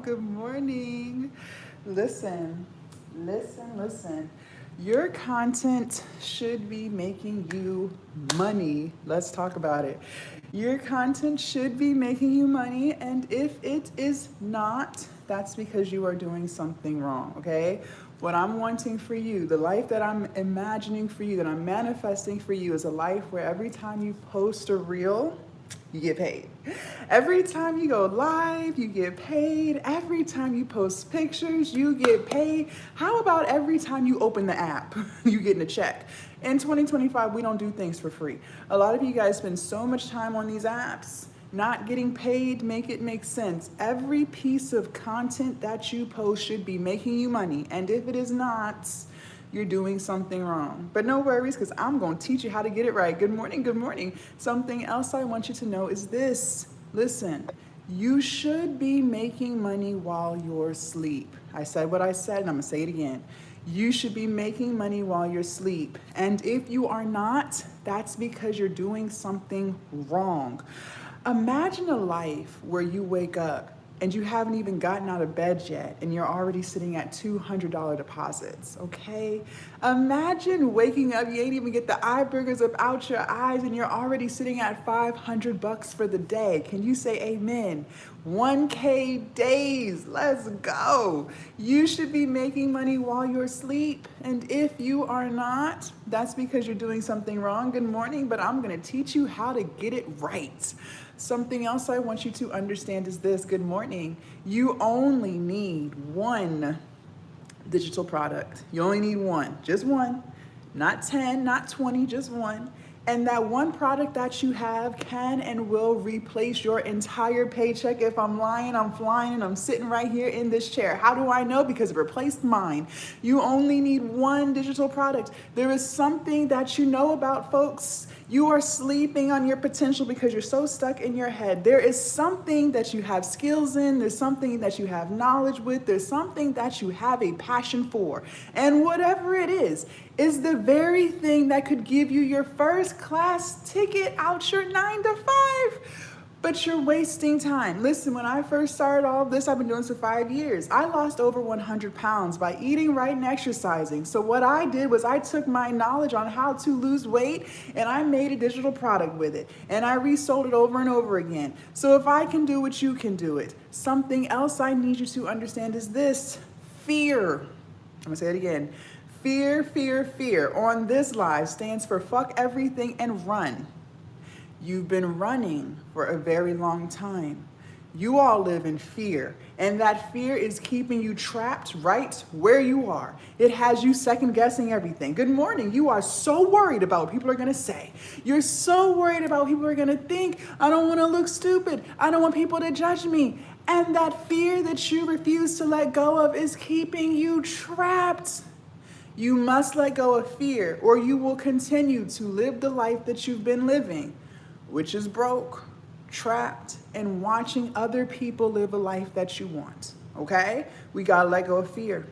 Good morning. Listen, listen. Your content should be making you money. Let's talk about it. Your content should be making you money, and if it is not, that's because you are doing something wrong, okay? What I'm wanting for you, the life that I'm imagining for you, that I'm manifesting for you, is a life where every time you post a reel, you get paid. Every time you go live, you get paid. Every time you post pictures, you get paid. How about every time you open the app, you getting a check? In 2025, we don't do things for free. A lot of you guys spend so much time on these apps not getting paid. Make it make sense. Every piece of content that you post should be making you money. And if it is not, you're doing something wrong. But no worries, because I'm going to teach you how to get it right. Good morning, good morning. Something else I want you to know is this. Listen, you should be making money while you're asleep. I said what I said, and I'm going to say it again. You should be making money while you're asleep. And if you are not, that's because you're doing something wrong. Imagine a life where you wake up and you haven't even gotten out of bed yet, and you're already sitting at $200 deposits, okay? Imagine waking up, you ain't even get the eye burgers up out your eyes, and you're already sitting at $500 for the day. Can you say amen? 1K days, let's go. You should be making money while you're asleep, and if you are not, that's because you're doing something wrong. Good morning, but I'm gonna teach you how to get it right. Something else I want you to understand is this. Good morning. You only need one digital product. You only need one, just one, not 10, not 20, just one. And that one product that you have can and will replace your entire paycheck. If I'm lying, I'm flying, and I'm sitting right here in this chair. How do I know? Because it replaced mine. You only need one digital product. There is something that you know about, folks. You are sleeping on your potential because you're so stuck in your head. There is something that you have skills in. There's something that you have knowledge with. There's something that you have a passion for. And whatever it is the very thing that could give you your first class ticket out your 9 to 5. But you're wasting time. Listen, when I first started all of this, I've been doing this for 5 years. I lost over 100 pounds by eating right and exercising. So what I did was I took my knowledge on how to lose weight and I made a digital product with it. And I resold it over and over again. So if I can do it, you can do it. Something else I need you to understand is this: fear. I'm gonna say it again. Fear, fear, fear on this live stands for fuck everything and run. You've been running for a very long time. You all live in fear, and that fear is keeping you trapped right where you are. It has you second guessing everything. Good morning. You are so worried about what people are gonna say. You're so worried about what people are gonna think. I don't wanna look stupid. I don't want people to judge me. And that fear that you refuse to let go of is keeping you trapped. You must let go of fear, or you will continue to live the life that you've been living, which is broke, trapped, and watching other people live a life that you want, okay? We gotta let go of fear.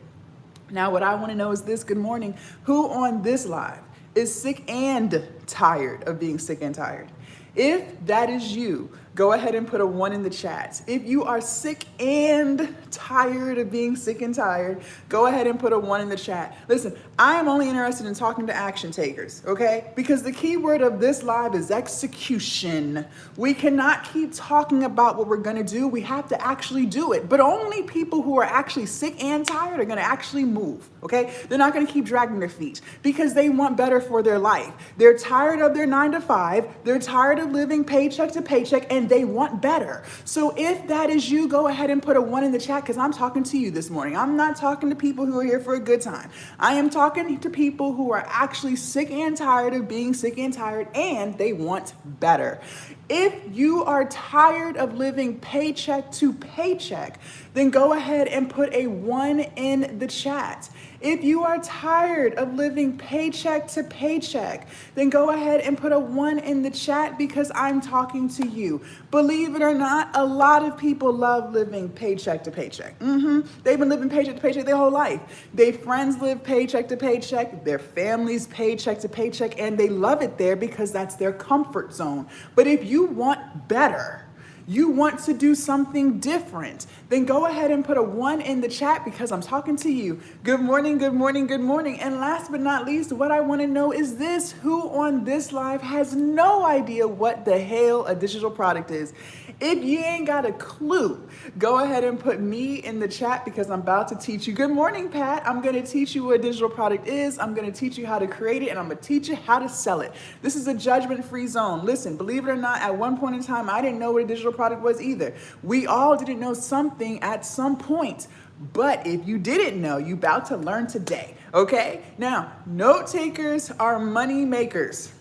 Now, what I wanna know is this. Good morning. Who on this live is sick and tired of being sick and tired? If that is you, go ahead and put a 1 in the chat. If you are sick and tired of being sick and tired, go ahead and put a 1 in the chat. Listen, I am only interested in talking to action takers, okay? Because the key word of this live is execution. We cannot keep talking about what we're gonna do. We have to actually do it. But only people who are actually sick and tired are gonna actually move, okay? They're not gonna keep dragging their feet because they want better for their life. They're tired of their 9 to 5. They're tired of living paycheck to paycheck, and they want better. So if that is you, go ahead and put a 1 in the chat, because I'm talking to you this morning. I'm not talking to people who are here for a good time. I am talking to people who are actually sick and tired of being sick and tired, and they want better. If you are tired of living paycheck to paycheck, then go ahead and put a 1 in the chat. If you are tired of living paycheck to paycheck, then go ahead and put a 1 in the chat, because I'm talking to you. Believe it or not, a lot of people love living paycheck to paycheck. They've been living paycheck to paycheck their whole life. Their friends live paycheck to paycheck, their families paycheck to paycheck, and they love it there because that's their comfort zone. But if you want better, you want to do something different, then go ahead and put a 1 in the chat because I'm talking to you. Good morning, good morning, good morning. And last but not least, what I want to know is this: who on this live has no idea what the hell a digital product is? If you ain't got a clue, go ahead and put me in the chat because I'm about to teach you. Good morning, Pat. I'm going to teach you what a digital product is. I'm going to teach you how to create it, and I'm going to teach you how to sell it. This is a judgment-free zone. Listen, believe it or not, at one point in time, I didn't know what a digital product was either. We all didn't know something at some point. But if you didn't know, you about to learn today, okay? Now, note takers are money makers.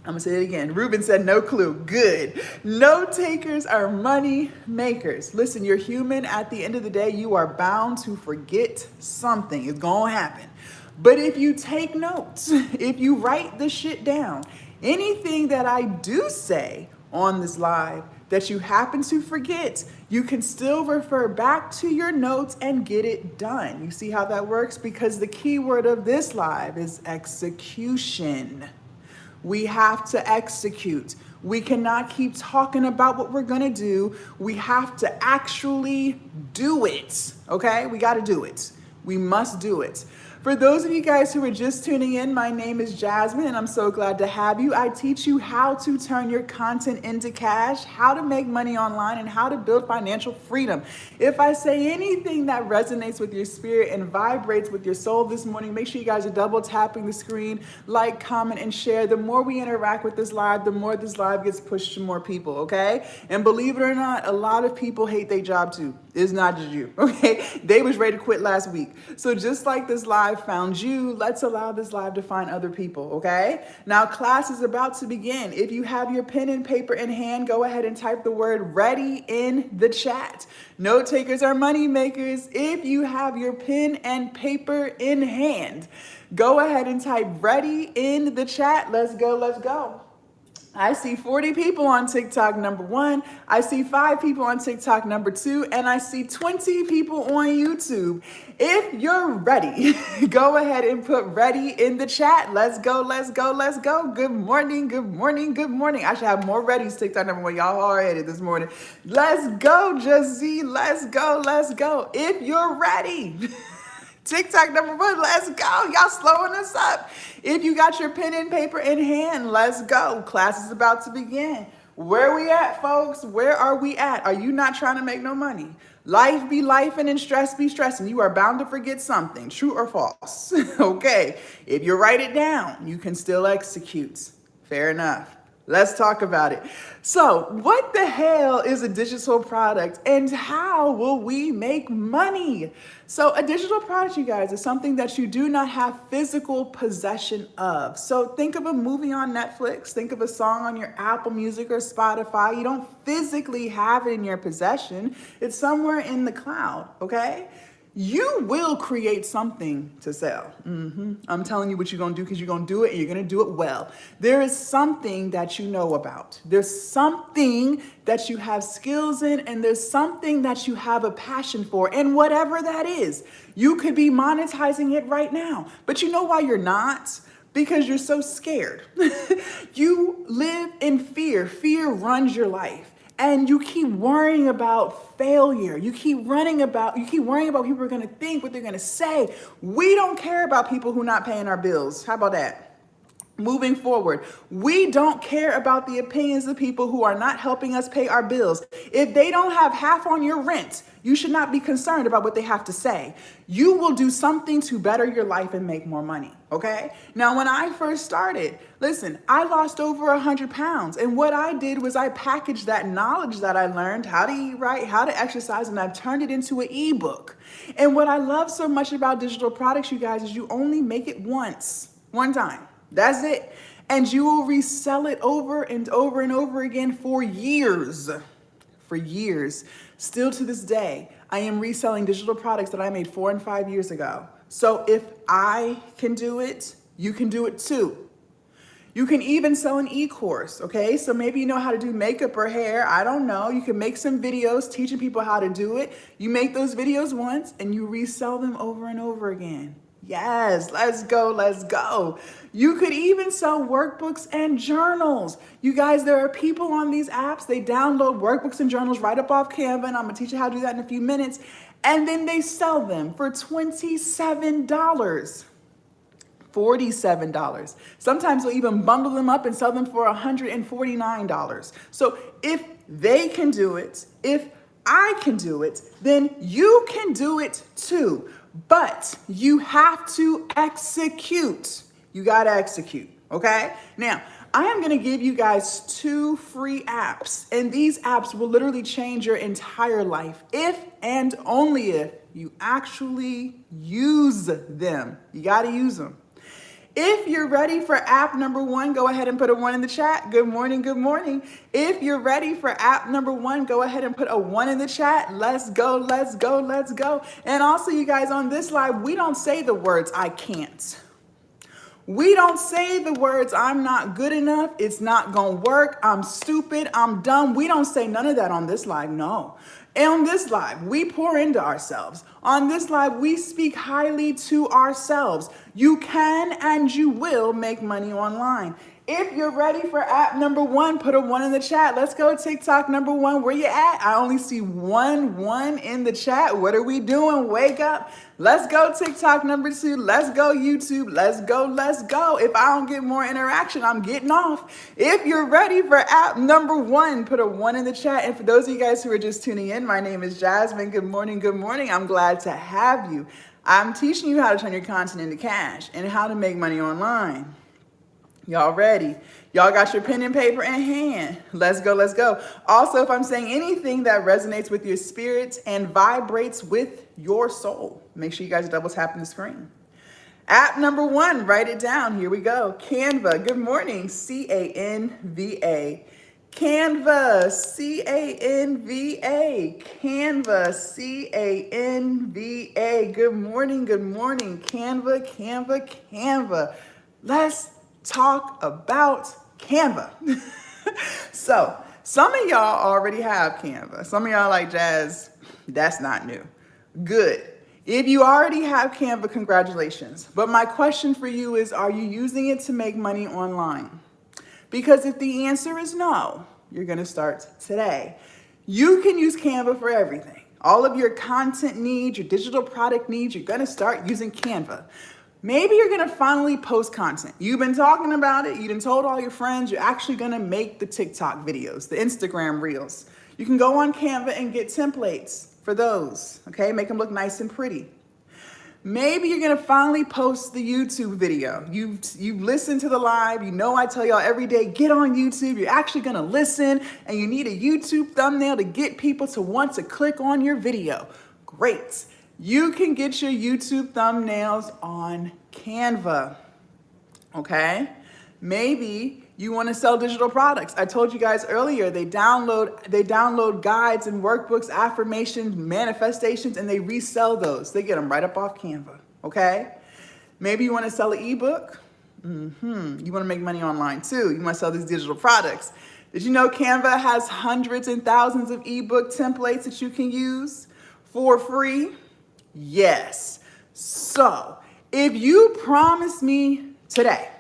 I'm gonna say it again. Ruben said no clue. Good. Note takers are money makers. Listen, you're human. At the end of the day, you are bound to forget something. It's gonna happen. But if you take notes, if you write the shit down, anything that I do say on this live that you happen to forget, you can still refer back to your notes and get it done. You see how that works? Because the key word of this live is execution. We have to execute. We cannot keep talking about what we're gonna do. We have to actually do it, okay? We gotta do it. We must do it. For those of you guys who are just tuning in, my name is Jasmine and I'm so glad to have you. I teach you how to turn your content into cash, how to make money online, and how to build financial freedom. If I say anything that resonates with your spirit and vibrates with your soul this morning, make sure you guys are double tapping the screen, like, comment, and share. The more we interact with this live, the more this live gets pushed to more people, okay? And believe it or not, a lot of people hate their job too. It's not just you, okay? They was ready to quit last week. So just like this live found you, let's allow this live to find other people, okay? Now class is about to begin. If you have your pen and paper in hand, go ahead and type the word ready in the chat. Note takers are money makers. If you have your pen and paper in hand, go ahead and type ready in the chat. Let's go, let's go. I see 40 people on TikTok, number 1. I see 5 people on TikTok, number 2. And I see 20 people on YouTube. If you're ready, go ahead and put ready in the chat. Let's go, let's go, let's go. Good morning, good morning, good morning. I should have more readies TikTok number 1. Y'all hard-headed this morning. Let's go, Jazzy. Let's go, let's go. If you're ready. TikTok number 1, let's go. Y'all slowing us up. If you got your pen and paper in hand, let's go. Class is about to begin. Where we at, folks? Where are we at? Are you not trying to make no money? Life be lifing and stress be stressing. You are bound to forget something, true or false. Okay, if you write it down, you can still execute. Fair enough. Let's talk about it. So, what the hell is a digital product and how will we make money? So, a digital product, you guys, is something that you do not have physical possession of. So, think of a movie on Netflix, think of a song on your Apple Music or Spotify. You don't physically have it in your possession. It's somewhere in the cloud, okay? You will create something to sell. I'm telling you what you're gonna do because you're gonna do it and you're gonna do it well. There is something that you know about. There's something that you have skills in and there's something that you have a passion for. And whatever that is, you could be monetizing it right now. But you know why you're not? Because you're so scared. You live in fear. Fear runs your life. And you keep worrying about failure. You keep worrying about what people are gonna think, what they're gonna say. We don't care about people who are not paying our bills. How about that? Moving forward, we don't care about the opinions of people who are not helping us pay our bills. If they don't have half on your rent, you should not be concerned about what they have to say. You will do something to better your life and make more money, okay? Now, when I first started, listen, I lost over 100 pounds. And what I did was I packaged that knowledge that I learned, how to eat right, how to exercise, and I've turned it into an ebook. And what I love so much about digital products, you guys, is you only make it once, one time. That's it. And you will resell it over and over and over again for years. For years. Still to this day, I am reselling digital products that I made 4 and 5 years ago. So if I can do it, you can do it too. You can even sell an e-course, okay? So maybe you know how to do makeup or hair. I don't know. You can make some videos teaching people how to do it. You make those videos once and you resell them over and over again. Yes, let's go, let's go. You could even sell workbooks and journals. You guys, there are people on these apps, they download workbooks and journals right up off Canva, and I'm gonna teach you how to do that in a few minutes, and then they sell them for $27. $47. Sometimes they'll even bundle them up and sell them for $149. So if they can do it, if I can do it, then you can do it too. But you have to execute. You got to execute, okay? Now, I am going to give you guys 2 free apps, and these apps will literally change your entire life if and only if you actually use them. You got to use them. If you're ready for app number 1, go ahead and put a 1 in the chat. Good morning, good morning. If you're ready for app number 1, go ahead and put a 1 in the chat. Let's go, let's go, let's go. And also, you guys, on this live, we don't say the words, I can't. We don't say the words, I'm not good enough, it's not gonna work, I'm stupid, I'm dumb. We don't say none of that on this live, no. And on this live, we pour into ourselves. On this live, we speak highly to ourselves. You can and you will make money online. If you're ready for app number 1, put a 1 in the chat. Let's go TikTok number 1. Where you at? I only see 1 in the chat. What are we doing? Wake up. Let's go TikTok number 2. Let's go YouTube. Let's go, let's go. If I don't get more interaction, I'm getting off. If you're ready for app number 1, put a 1 in the chat. And for those of you guys who are just tuning in, my name is Jasmine. Good morning, good morning. I'm glad to have you. I'm teaching you how to turn your content into cash and how to make money online. Y'all ready? Y'all got your pen and paper in hand. Let's go, let's go. Also, if I'm saying anything that resonates with your spirit and vibrates with your soul, make sure you guys double tap the screen. App number 1, write it down. Here we go. Canva. Good morning. C-A-N-V-A. Canva. C-A-N-V-A. Canva. C-A-N-V-A. Good morning, good morning. Canva, Canva, Canva. Let's talk about Canva. So some of y'all already have Canva. Some of y'all like, Jazz, that's not new. Good. If you already have Canva, congratulations. But my question for you is, are you using it to make money online? Because if the answer is no, you're going to start today. You can use Canva for everything. All of your content needs, your digital product needs, you're going to start using Canva. Maybe you're gonna finally post content. You've been talking about it, you done told all your friends, you're actually gonna make the TikTok videos, the Instagram reels. You can go on Canva and get templates for those, okay? Make them look nice and pretty. Maybe you're gonna finally post the YouTube video. You've listened to the live, you know I tell y'all every day, get on YouTube, you're actually gonna listen, and you need a YouTube thumbnail to get people to want to click on your video. Great. You can get your YouTube thumbnails on Canva, okay? Maybe you want to sell digital products. I told you guys earlier, they download guides and workbooks, affirmations, manifestations, and they resell those. They get them right up off Canva, okay? Maybe you want to sell an ebook. You want to make money online too. You want to sell these digital products. Did you know Canva has hundreds and thousands of ebook templates that you can use for free? Yes. So if you promise me today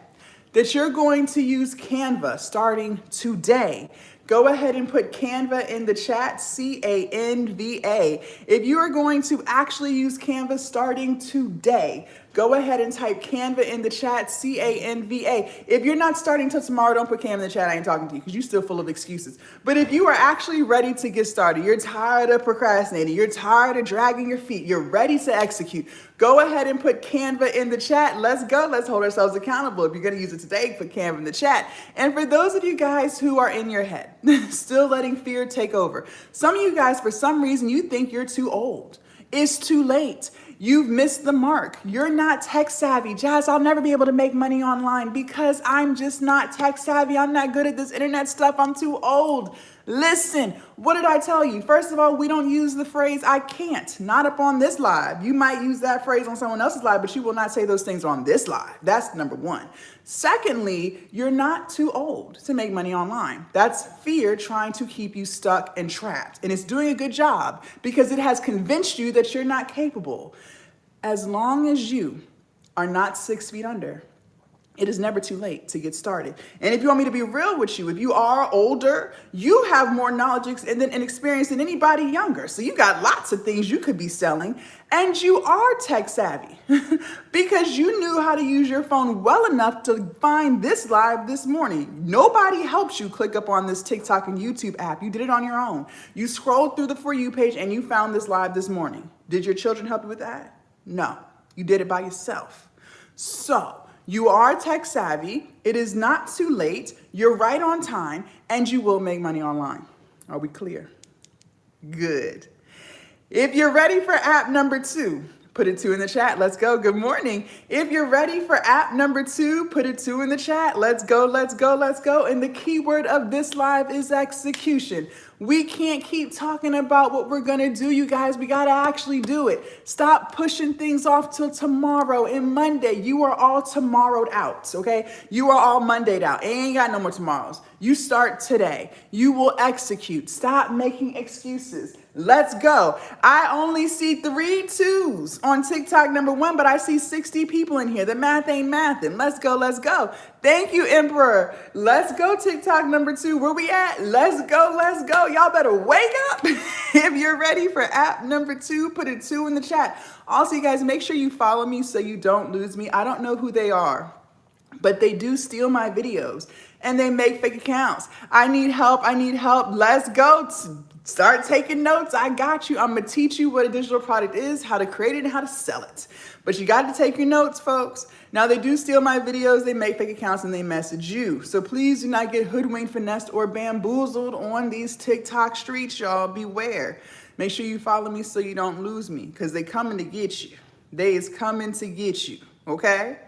that you're going to use Canva starting today, go ahead and put Canva in the chat, C-A-N-V-A. If you are going to actually use Canva starting today, go ahead and type Canva in the chat, C-A-N-V-A. If you're not starting till tomorrow, don't put Canva in the chat. I ain't talking to you because you're still full of excuses. But if you are actually ready to get started, you're tired of procrastinating, you're tired of dragging your feet, you're ready to execute, go ahead and put Canva in the chat. Let's go. Let's hold ourselves accountable. If you're going to use it today, put Canva in the chat. And for those of you guys who are in your head, still letting fear take over, some of you guys, for some reason, you think you're too old. It's too late. You've missed the mark. You're not tech savvy. Jazz, I'll never be able to make money online because I'm just not tech savvy. I'm not good at this internet stuff. I'm too old. Listen, what did I tell you? First of all, we don't use the phrase I can't, not up on this live. You might use that phrase on someone else's live, but you will not say those things on this live. That's number 1. Secondly, you're not too old to make money online. That's fear trying to keep you stuck and trapped. And it's doing a good job because it has convinced you that you're not capable. As long as you are not 6 feet under. It is never too late to get started. And if you want me to be real with you, if you are older, you have more knowledge and experience than anybody younger. So you got lots of things you could be selling, and you are tech savvy because you knew how to use your phone well enough to find this live this morning. Nobody helps you click up on this TikTok and YouTube app. You did it on your own. You scrolled through the For You page and you found this live this morning. Did your children help you with that? No, you did it by yourself. So you are tech savvy. It is not too late. You're right on time, and you will make money online. Are we clear? Good. If you're ready for app number 2, put a 2 in the chat. Let's go. Good morning. If you're ready for app number 2, put a 2 in the chat. Let's go, let's go, let's go. And the key word of this live is execution. We can't keep talking about what we're going to do, you guys. We got to actually do it. Stop pushing things off till tomorrow and Monday. You are all tomorrowed out, okay? You are all Mondayed out. Ain't got no more tomorrows. You start today. You will execute. Stop making excuses. Let's go. I only see 3 2s on TikTok number 1, but I see 60 people in here. The math ain't mathin'. Let's go, let's go. Thank you, Emperor. Let's go, TikTok number 2. Where we at? Let's go, let's go. Y'all better wake up. If you're ready for app number 2, put a 2 in the chat. Also, you guys, make sure you follow me so you don't lose me. I don't know who they are, but they do steal my videos and they make fake accounts. I need help. I need help. Let's go. Start taking notes. I got you. I'm going to teach you what a digital product is, how to create it, and how to sell it. But you got to take your notes, folks. Now, they do steal my videos. They make fake accounts and they message you. So please do not get hoodwinked, finessed, or bamboozled on these TikTok streets, y'all. Beware. Make sure you follow me so you don't lose me, because they coming to get you. They is coming to get you. Okay?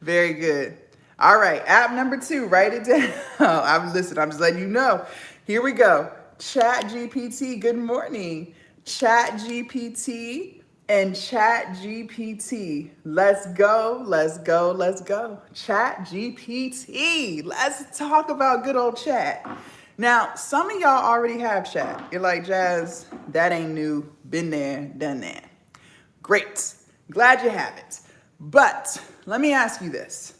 Very good. All right. App number 2. Write it down. I'm just letting you know. Here we go. Chat GPT, good morning. Chat GPT and Chat GPT. Let's go, let's go, let's go. Chat GPT. Let's talk about good old chat. Now, some of y'all already have chat. You're like, Jazz, that ain't new. Been there, done that. Great. Glad you have it. But let me ask you this.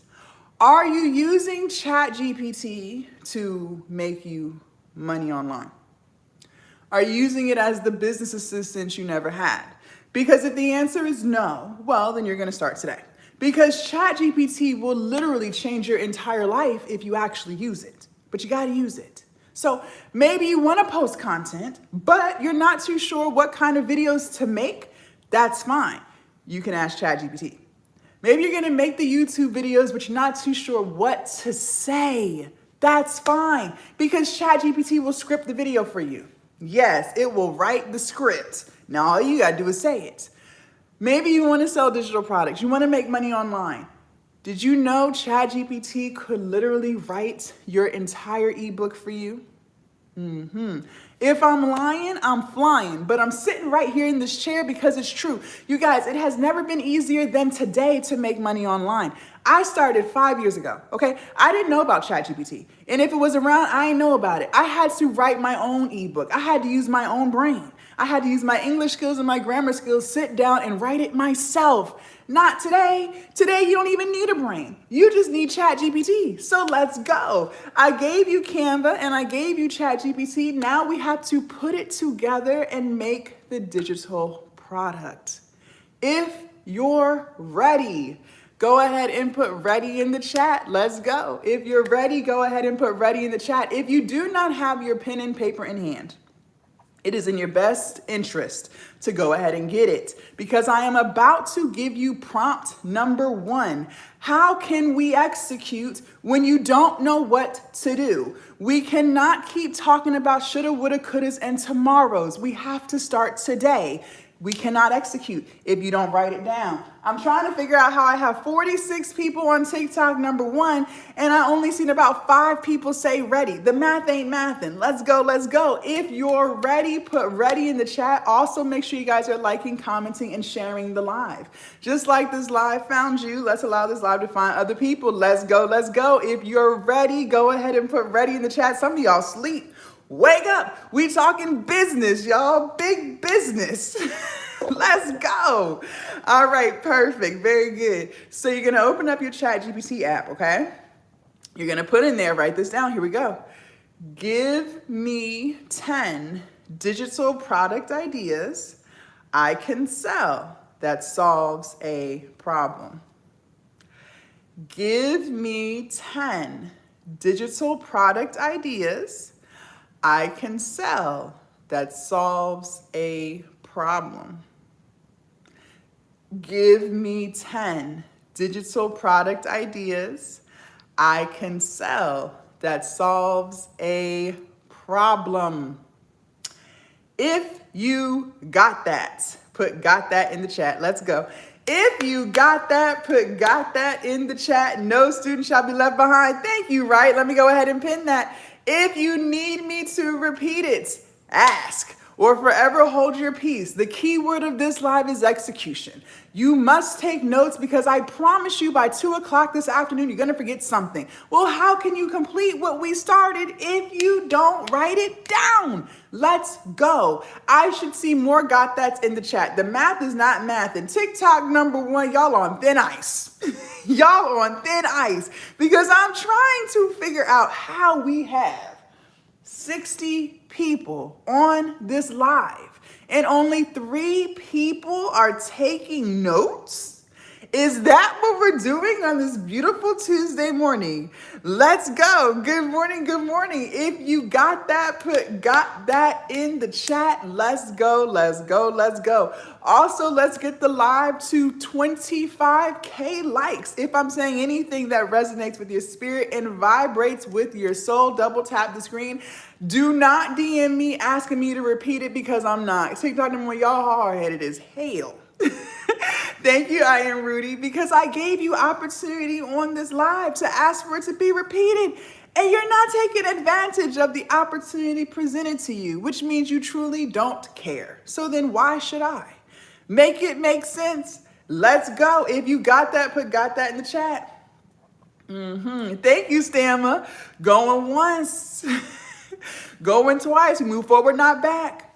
Are you using Chat GPT to make you money online? Are you using it as the business assistant you never had? Because if the answer is no, well, then you're going to start today. Because ChatGPT will literally change your entire life if you actually use it. But you got to use it. So maybe you want to post content, but you're not too sure what kind of videos to make. That's fine. You can ask ChatGPT. Maybe you're going to make the YouTube videos, but you're not too sure what to say. That's fine. Because ChatGPT will script the video for you. Yes, it will write the script. Now all you gotta do is say it. Maybe you want to sell digital products. You want to make money online. Did you know ChatGPT could literally write your entire ebook for you? If I'm lying, I'm flying, but I'm sitting right here in this chair because it's true. You guys, it has never been easier than today to make money online. I started 5 years ago, okay? I didn't know about ChatGPT. And if it was around, I didn't know about it. I had to write my own ebook. I had to use my own brain. I had to use my English skills and my grammar skills, sit down and write it myself. Not today. Today, you don't even need a brain. You just need ChatGPT. So let's go. I gave you Canva and I gave you ChatGPT. Now we have to put it together and make the digital product. If you're ready, go ahead and put ready in the chat. Let's go. If you're ready, go ahead and put ready in the chat. If you do not have your pen and paper in hand, it is in your best interest to go ahead and get it, because I am about to give you prompt number 1. How can we execute when you don't know what to do? We cannot keep talking about shoulda, woulda, couldas, and tomorrows. We have to start today. We cannot execute if you don't write it down. I'm trying to figure out how I have 46 people on TikTok number 1, and I only seen about 5 people say ready. The math ain't mathin'. Let's go, let's go. If you're ready, put ready in the chat. Also, make sure you guys are liking, commenting, and sharing the live. Just like this live found you, let's allow this live to find other people. Let's go, let's go. If you're ready, go ahead and put ready in the chat. Some of y'all sleep. Wake up. We talking business, y'all. Big business. Let's go. All right, perfect. Very good. So you're going to open up your ChatGPT app, okay? You're going to put in there, write this down. Here we go. Give me 10 digital product ideas I can sell that solves a problem. Give me 10 digital product ideas I can sell that solves a problem. Give me 10 digital product ideas I can sell that solves a problem. If you got that, put got that in the chat. Let's go. If you got that, put got that in the chat. No student shall be left behind. Thank you, right? Let me go ahead and pin that. If you need me to repeat it, ask or forever hold your peace. The key word of this live is execution. You must take notes because I promise you by 2 o'clock this afternoon, you're gonna forget something. Well, how can you complete what we started if you don't write it down? Let's go. I should see more got that's in the chat. The math is not math. And TikTok #1, y'all on thin ice. Y'all on thin ice because I'm trying to figure out how we have 60 people on this live and only 3 people are taking notes? Is that what we're doing on this beautiful Tuesday morning? Let's go. Good morning. Good morning. If you got that, put got that in the chat. Let's go. Let's go. Let's go. Also, let's get the live to 25K likes. If I'm saying anything that resonates with your spirit and vibrates with your soul, double tap the screen. Do not DM me asking me to repeat it because I'm not. TikTok #1, y'all hard-headed as hell. Thank you, I am Rudy, because I gave you opportunity on this live to ask for it to be repeated. And you're not taking advantage of the opportunity presented to you, which means you truly don't care. So then why should I? Make it make sense. Let's go. If you got that, put got that in the chat. Thank you, Stamma. Going once. Going twice. We move forward, not back.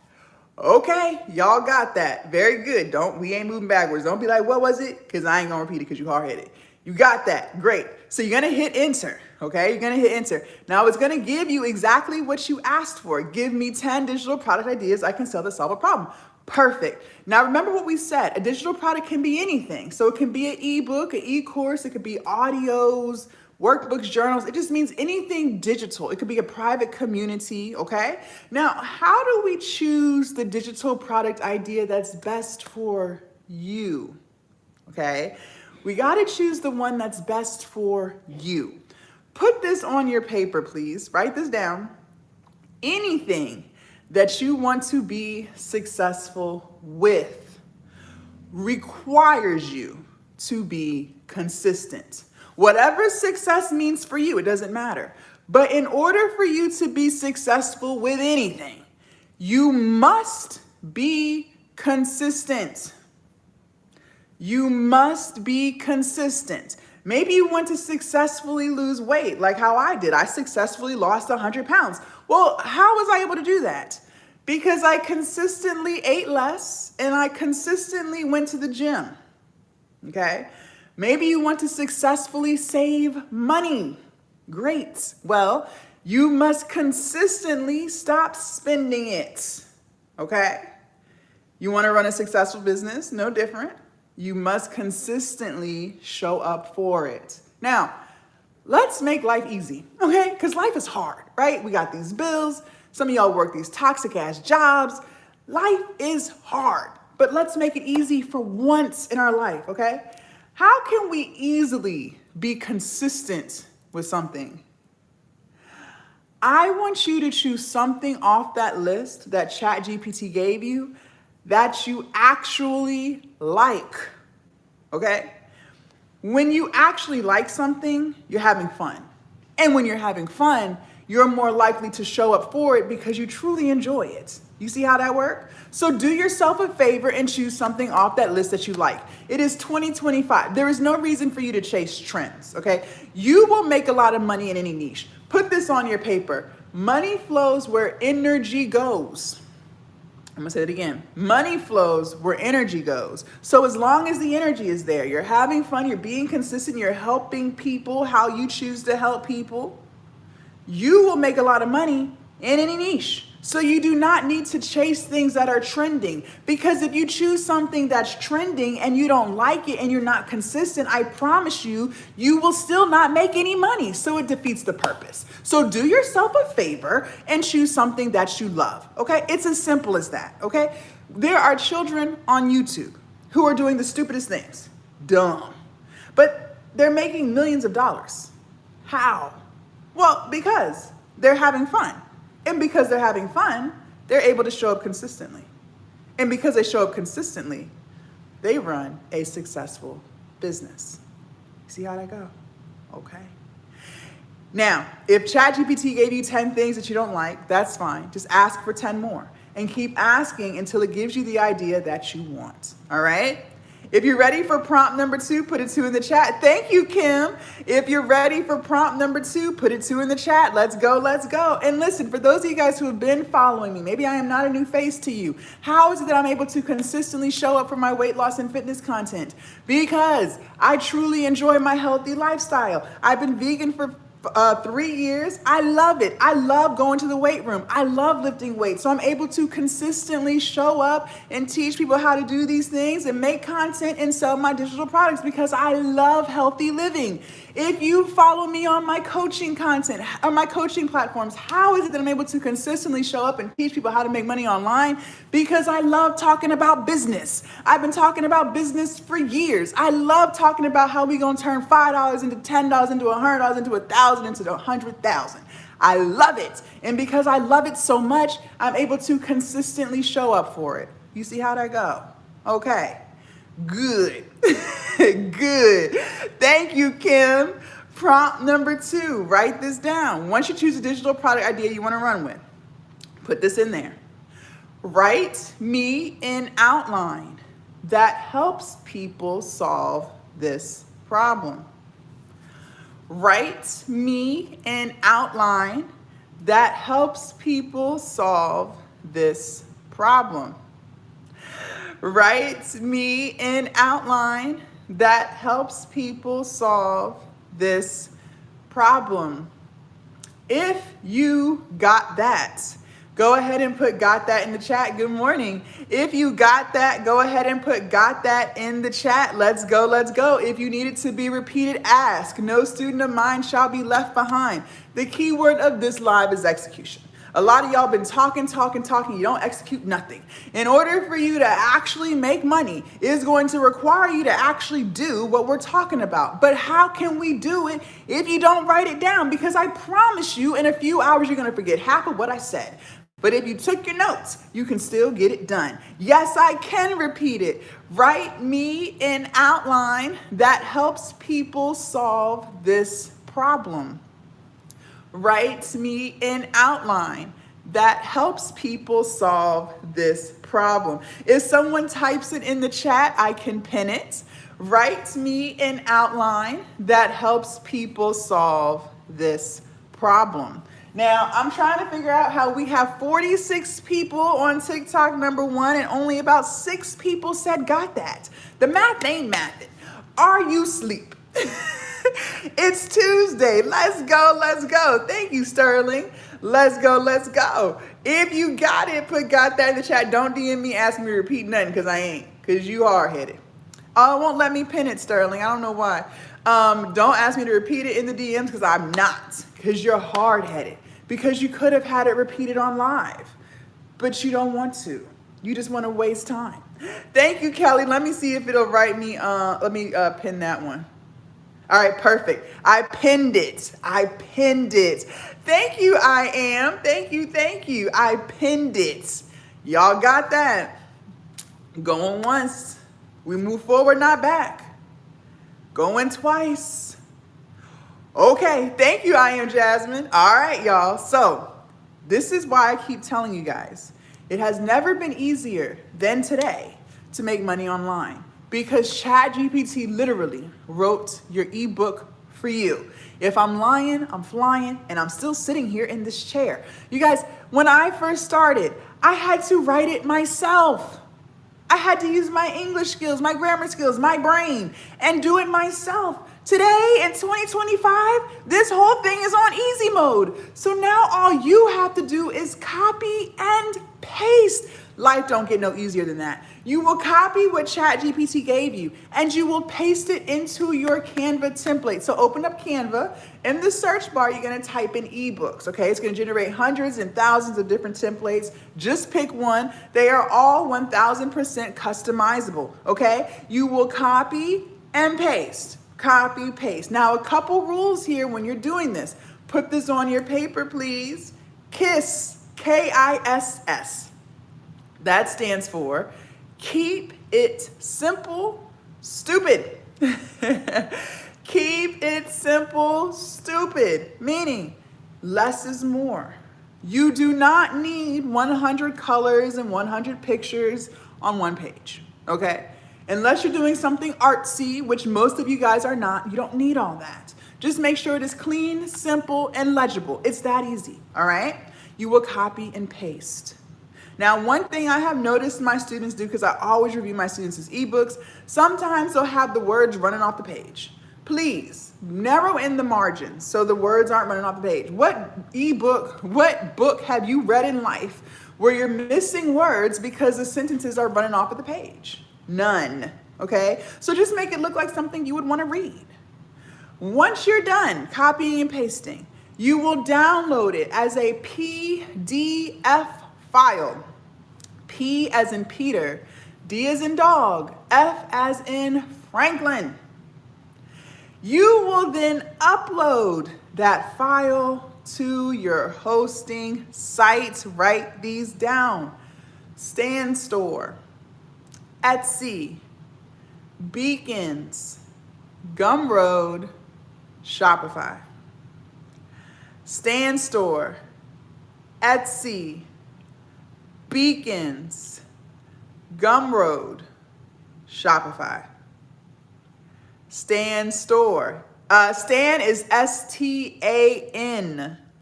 Okay, y'all got that. Very good. We ain't moving backwards. Don't be like, what was it? Because I ain't gonna repeat it because you hard-headed. You got that. Great. So you're gonna hit enter. Okay, you're gonna hit enter. Now it's gonna give you exactly what you asked for. Give me 10 digital product ideas I can sell to solve a problem. Perfect. Now remember what we said. A digital product can be anything. So it can be an ebook, an e-course, it could be audios, workbooks, journals. It just means anything digital. It could be a private community, okay? Now, how do we choose the digital product idea that's best for you, okay? We gotta choose the one that's best for you. Put this on your paper, please. Write this down. Anything that you want to be successful with requires you to be consistent. Whatever success means for you, it doesn't matter. But in order for you to be successful with anything, you must be consistent. You must be consistent. Maybe you want to successfully lose weight, like how I did. I successfully lost 100 pounds. Well, how was I able to do that? Because I consistently ate less and I consistently went to the gym, okay? Maybe you want to successfully save money. Great. Well, you must consistently stop spending it, okay? You want to run a successful business? No different. You must consistently show up for it. Now, let's make life easy, okay? Because life is hard, right? We got these bills. Some of y'all work these toxic ass jobs. Life is hard, but let's make it easy for once in our life, okay? How can we easily be consistent with something? I want you to choose something off that list that ChatGPT gave you that you actually like, okay? When you actually like something, you're having fun. And when you're having fun, you're more likely to show up for it because you truly enjoy it. You see how that works? So do yourself a favor and choose something off that list that you like. It is 2025. There is no reason for you to chase trends, okay? You will make a lot of money in any niche. Put this on your paper. Money flows where energy goes. I'm gonna say it again. Money flows where energy goes. So as long as the energy is there, you're having fun, you're being consistent, you're helping people how you choose to help people, you will make a lot of money in any niche. So you do not need to chase things that are trending, because if you choose something that's trending and you don't like it and you're not consistent, I promise you, you will still not make any money. So it defeats the purpose. So do yourself a favor and choose something that you love, okay? It's as simple as that, okay? There are children on YouTube who are doing the stupidest things, dumb, but they're making millions of dollars. How? Well, because they're having fun. And because they're having fun, they're able to show up consistently. And because they show up consistently, they run a successful business. See how that go? Okay. Now, if ChatGPT gave you 10 things that you don't like, that's fine. Just ask for 10 more and keep asking until it gives you the idea that you want. All right? If you're ready for prompt number 2, put a 2 in the chat. Thank you, Kim. If you're ready for prompt number 2, put a 2 in the chat. Let's go, let's go. And listen, for those of you guys who have been following me, maybe I am not a new face to you. How is it that I'm able to consistently show up for my weight loss and fitness content? Because I truly enjoy my healthy lifestyle. I've been vegan for 3 years. I love it. I love going to the weight room. I love lifting weights. So I'm able to consistently show up and teach people how to do these things and make content and sell my digital products because I love healthy living. If you follow me on my coaching content, on my coaching platforms, how is it that I'm able to consistently show up and teach people how to make money online? Because I love talking about business. I've been talking about business for years. I love talking about how we gonna turn $5 into $10, into $100, into $1,000, into $100,000. I love it. And because I love it so much, I'm able to consistently show up for it. You see how that go? Okay. Good. Good. Thank you, Kim. Prompt number 2, write this down. Once you choose a digital product idea you want to run with, put this in there. Write me an outline that helps people solve this problem. Write me an outline that helps people solve this problem. Write me an outline that helps people solve this problem. If you got that, go ahead and put got that in the chat. Good morning. If you got that, go ahead and put got that in the chat. Let's go, let's go. If you need it to be repeated, ask. No student of mine shall be left behind. The key word of this live is execution. A lot of y'all been talking. You don't execute nothing. In order for you to actually make money, it is going to require you to actually do what we're talking about. But how can we do it if you don't write it down? Because I promise you, in a few hours, you're going to forget half of what I said. But if you took your notes, you can still get it done. Yes, I can repeat it. Write me an outline that helps people solve this problem. Write me an outline that helps people solve this problem. If someone types it in the chat, I can pin it. Write me an outline that helps people solve this problem. Now, I'm trying to figure out how we have 46 people on TikTok, number 1, and only about 6 people said got that. The math ain't mathing. Are you asleep? It's Tuesday. Let's go, let's go. Thank you, Sterling. Let's go, let's go. If you got it, put got that in the chat. Don't DM me, ask me to repeat nothing, because I ain't, because you hard-headed. Oh, it won't let me pin it, Sterling. I don't know why. Don't ask me to repeat it in the DMs, because I'm not, because you're hard-headed. Because you could have had it repeated on live, but you don't want to. You just want to waste time. Thank you, Kelly. Let me see if it'll write me. Let me pin that one. All right, perfect. I pinned it. I pinned it. Thank you, I am. Thank you, thank you. I pinned it. Y'all got that? Going once. We move forward, not back. Going twice. Okay, thank you, I am Jasmine. All right, y'all. So this is why I keep telling you guys, it has never been easier than today to make money online, because ChatGPT literally wrote your ebook for you. If I'm lying, I'm flying, and I'm still sitting here in this chair. You guys, when I first started, I had to write it myself. I had to use my English skills, my grammar skills, my brain, and do it myself. Today in 2025, this whole thing is on easy mode. So now all you have to do is copy and paste. Life don't get no easier than that. You will copy what ChatGPT gave you and you will paste it into your Canva template. So open up Canva. In the search bar, you're gonna type in ebooks, okay? It's gonna generate hundreds and thousands of different templates. Just pick one. They are all 1000% customizable, okay? You will copy and paste, copy, paste. Now, a couple rules here when you're doing this. Put this on your paper, please. KISS, K-I-S-S. That stands for keep it simple, stupid. Keep it simple, stupid, meaning less is more. You do not need 100 colors and 100 pictures on one page, okay? Unless you're doing something artsy, which most of you guys are not, you don't need all that. Just make sure it is clean, simple, and legible. It's that easy, all right? You will copy and paste. Now, one thing I have noticed my students do, because I always review my students' ebooks, sometimes they'll have the words running off the page. Please narrow in the margins so the words aren't running off the page. What book have you read in life where you're missing words because the sentences are running off of the page? None, okay? So just make it look like something you would want to read. Once you're done copying and pasting, you will download it as a PDF file. P as in Peter, D as in dog, F as in Franklin. You will then upload that file to your hosting site. Write these down. Stand Store, Etsy, Beacons, Gumroad, Shopify. Stand Store, Etsy, Beacons, Gumroad, Shopify. Stan Store. Stan is S-T-A-N,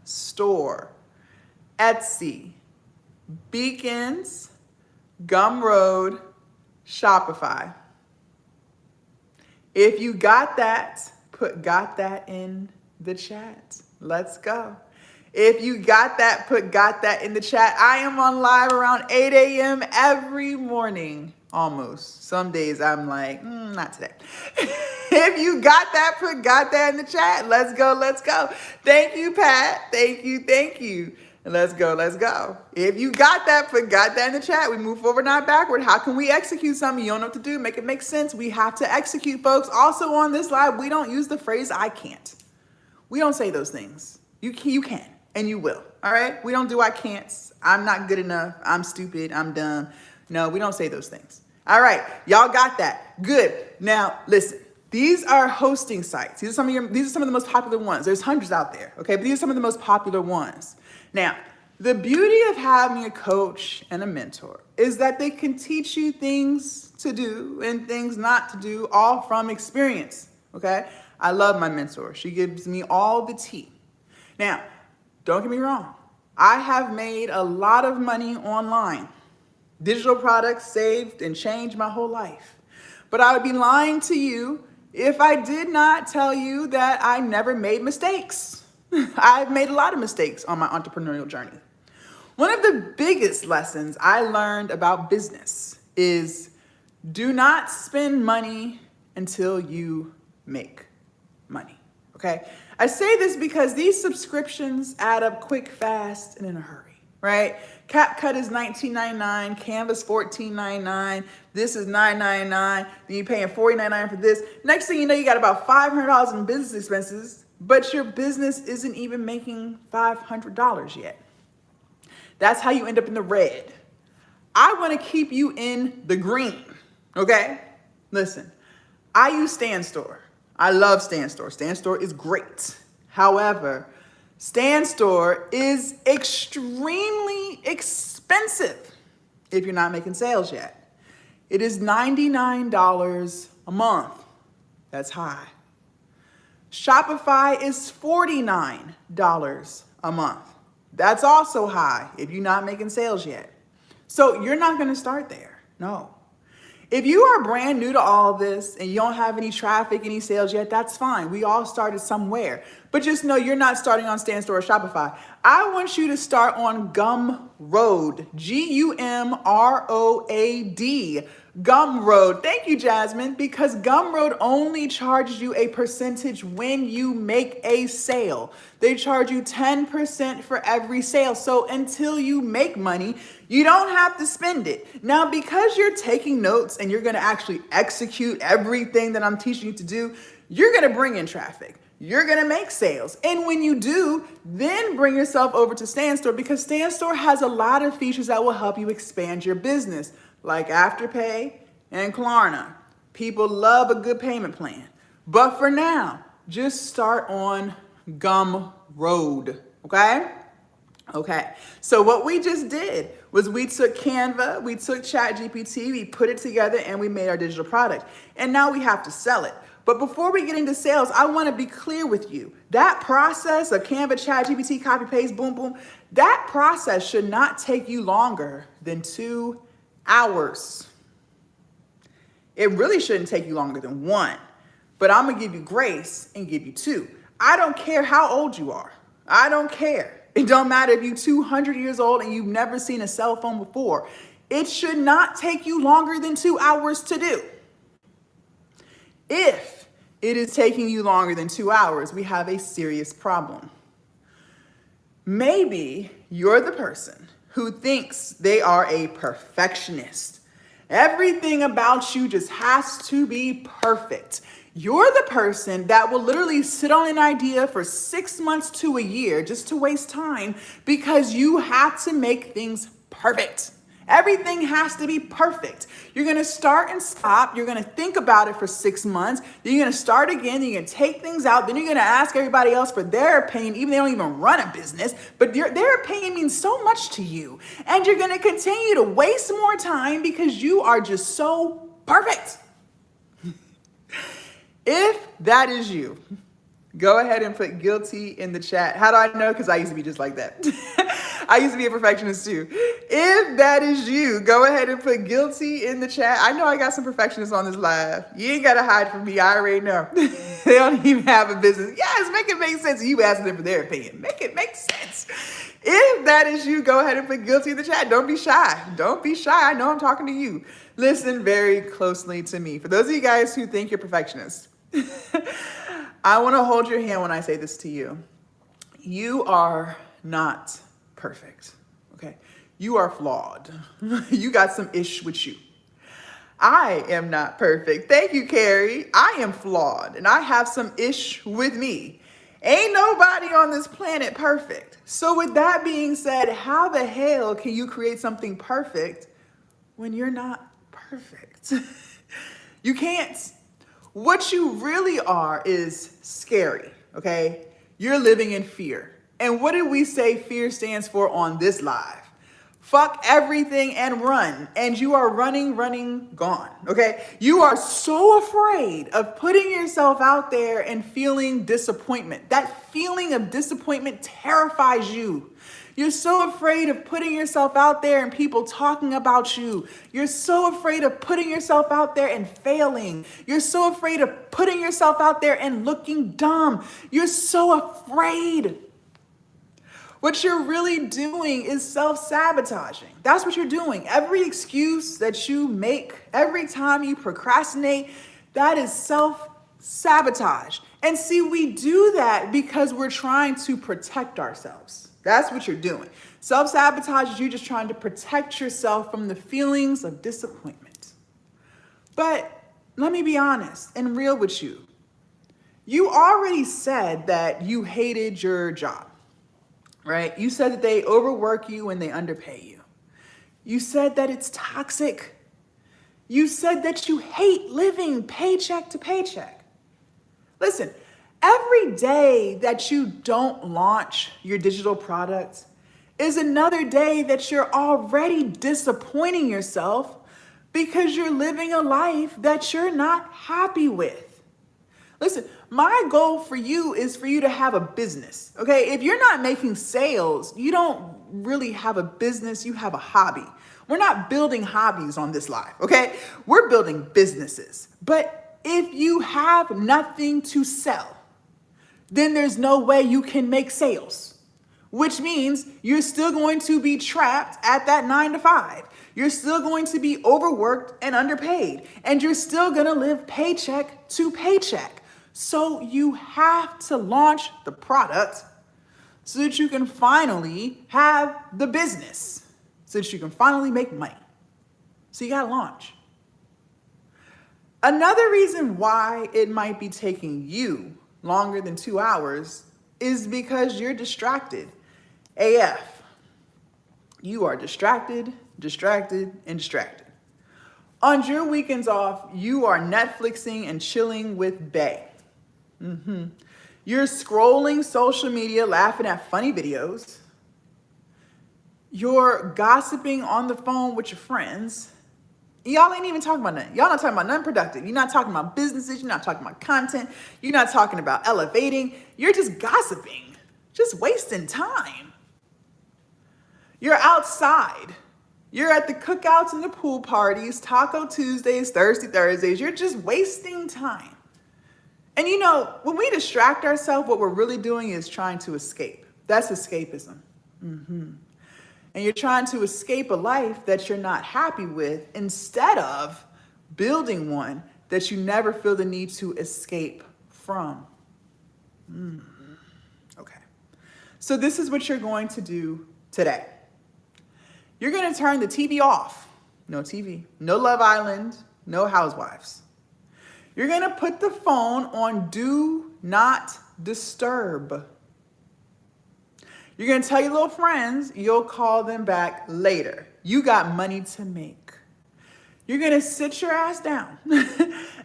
store. Etsy, Beacons, Gumroad, Shopify. If you got that, put got that in the chat. Let's go. If you got that, put got that in the chat. I am on live around 8 a.m. every morning, almost. Some days I'm like, not today. If you got that, put got that in the chat. Let's go, let's go. Thank you, Pat. Thank you, thank you. Let's go, let's go. If you got that, put got that in the chat. We move forward, not backward. How can we execute something? You don't know what to do. Make it make sense. We have to execute, folks. Also on this live, we don't use the phrase I can't. We don't say those things. You can. And you will, all right? We don't do I can't. I'm not good enough. I'm stupid. I'm dumb. No, we don't say those things. All right, y'all got that. Good. Now, listen. These are hosting sites. These are some of the most popular ones. There's hundreds out there, okay? But these are some of the most popular ones. Now, the beauty of having a coach and a mentor is that they can teach you things to do and things not to do, all from experience, okay? I love my mentor. She gives me all the tea. Now, don't get me wrong. I have made a lot of money online. Digital products saved and changed my whole life. But I would be lying to you if I did not tell you that I never made mistakes. I've made a lot of mistakes on my entrepreneurial journey. One of the biggest lessons I learned about business is do not spend money until you make money, okay? I say this because these subscriptions add up quick, fast, and in a hurry, right? CapCut is $19.99, Canva's $14.99, this is $9.99, then you're paying $40.99 for this. Next thing you know, you got about $500 in business expenses, but your business isn't even making $500 yet. That's how you end up in the red. I want to keep you in the green, okay? Listen, I use Stan Store. I love Stan Store. Stan Store is great. However, Stan Store is extremely expensive if you're not making sales yet. It is $99 a month. That's high. Shopify is $49 a month. That's also high if you're not making sales yet. So you're not going to start there. No. If you are brand new to all of this and you don't have any traffic, any sales yet, that's fine. We all started somewhere. But just know you're not starting on Standstore or Shopify. I want you to start on Gumroad. Gumroad. Gumroad. Thank you, Jasmine, because Gumroad only charges you a percentage when you make a sale. They charge you 10% for every sale. So until you make money, you don't have to spend it. Now, because you're taking notes and you're going to actually execute everything that I'm teaching you to do, you're going to bring in traffic. You're going to make sales. And when you do, then bring yourself over to Standstore, because Standstore has a lot of features that will help you expand your business, like Afterpay and Klarna. People love a good payment plan. But for now, just start on Gumroad, okay? Okay, so what we just did was we took Canva, we took ChatGPT, we put it together, and we made our digital product. And now we have to sell it. But before we get into sales, I want to be clear with you. That process of Canva, ChatGPT, copy, paste, boom, boom, that process should not take you longer than 2 hours. It really shouldn't take you longer than 1. But I'm going to give you grace and give you 2. I don't care how old you are. I don't care. It don't matter if you're 200 years old and you've never seen a cell phone before. It should not take you longer than 2 hours to do. If it is taking you longer than 2 hours, we have a serious problem. Maybe you're the person who thinks they are a perfectionist. Everything about you just has to be perfect. You're the person that will literally sit on an idea for 6 months to a year just to waste time because you have to make things perfect. Everything has to be perfect. You're going to start and stop. You're going to think about it for 6 months. Then you're going to start again. You're going to take things out. Then you're going to ask everybody else for their opinion, even they don't even run a business. But their opinion means so much to you. And you're going to continue to waste more time because you are just so perfect. If that is you, go ahead and put guilty in the chat. How do I know? Because I used to be just like that. I used to be a perfectionist too. If that is you, go ahead and put guilty in the chat. I know I got some perfectionists on this live. You ain't got to hide from me. I already know. They don't even have a business. Yes, make it make sense. You asking them for their opinion. Make it make sense. If that is you, go ahead and put guilty in the chat. Don't be shy. Don't be shy. I know I'm talking to you. Listen very closely to me. For those of you guys who think you're perfectionists, I want to hold your hand when I say this to you. You are not perfect, okay? You are flawed. You got some ish with you. I am not perfect. Thank you, Carrie. I am flawed and I have some ish with me. Ain't nobody on this planet perfect. So with that being said, how the hell can you create something perfect when you're not perfect? You can't. What you really are is scary, okay? You're living in fear. And what did we say fear stands for on this live? Fuck everything and run. And you are running, gone, okay? You are so afraid of putting yourself out there and feeling disappointment. That feeling of disappointment terrifies you. You're so afraid of putting yourself out there and people talking about you. You're so afraid of putting yourself out there and failing. You're so afraid of putting yourself out there and looking dumb. You're so afraid. What you're really doing is self-sabotaging. That's what you're doing. Every excuse that you make, every time you procrastinate, that is self-sabotage. And see, we do that because we're trying to protect ourselves. That's what you're doing. Self-sabotage is you just trying to protect yourself from the feelings of disappointment. But let me be honest and real with you. You already said that you hated your job, right? You said that they overwork you and they underpay you. You said that it's toxic. You said that you hate living paycheck to paycheck. Listen, every day that you don't launch your digital product is another day that you're already disappointing yourself because you're living a life that you're not happy with. Listen, my goal for you is for you to have a business, okay? If you're not making sales, you don't really have a business, you have a hobby. We're not building hobbies on this live, okay? We're building businesses. But if you have nothing to sell, then there's no way you can make sales, which means you're still going to be trapped at that 9 to 5. You're still going to be overworked and underpaid, and you're still going to live paycheck to paycheck. So you have to launch the product so that you can finally have the business, so that you can finally make money. So you got to launch. Another reason why it might be taking you longer than 2 hours is because you're distracted. AF. You are distracted, and distracted. On your weekends off, you are Netflixing and chilling with bae. You're scrolling social media, laughing at funny videos. You're gossiping on the phone with your friends. Y'all ain't even talking about nothing. Y'all not talking about nothing productive. You're not talking about businesses. You're not talking about content. You're not talking about elevating. You're just gossiping, just wasting time. You're outside. You're at the cookouts and the pool parties, Taco Tuesdays, Thirsty Thursdays. You're just wasting time. And you know, when we distract ourselves, what we're really doing is trying to escape. That's escapism. And you're trying to escape a life that you're not happy with instead of building one that you never feel the need to escape from. Okay. So this is what you're going to do today. You're going to turn the TV off. No TV, no Love Island, no Housewives. You're going to put the phone on do not disturb. You're going to tell your little friends you'll call them back later. You got money to make. You're going to sit your ass down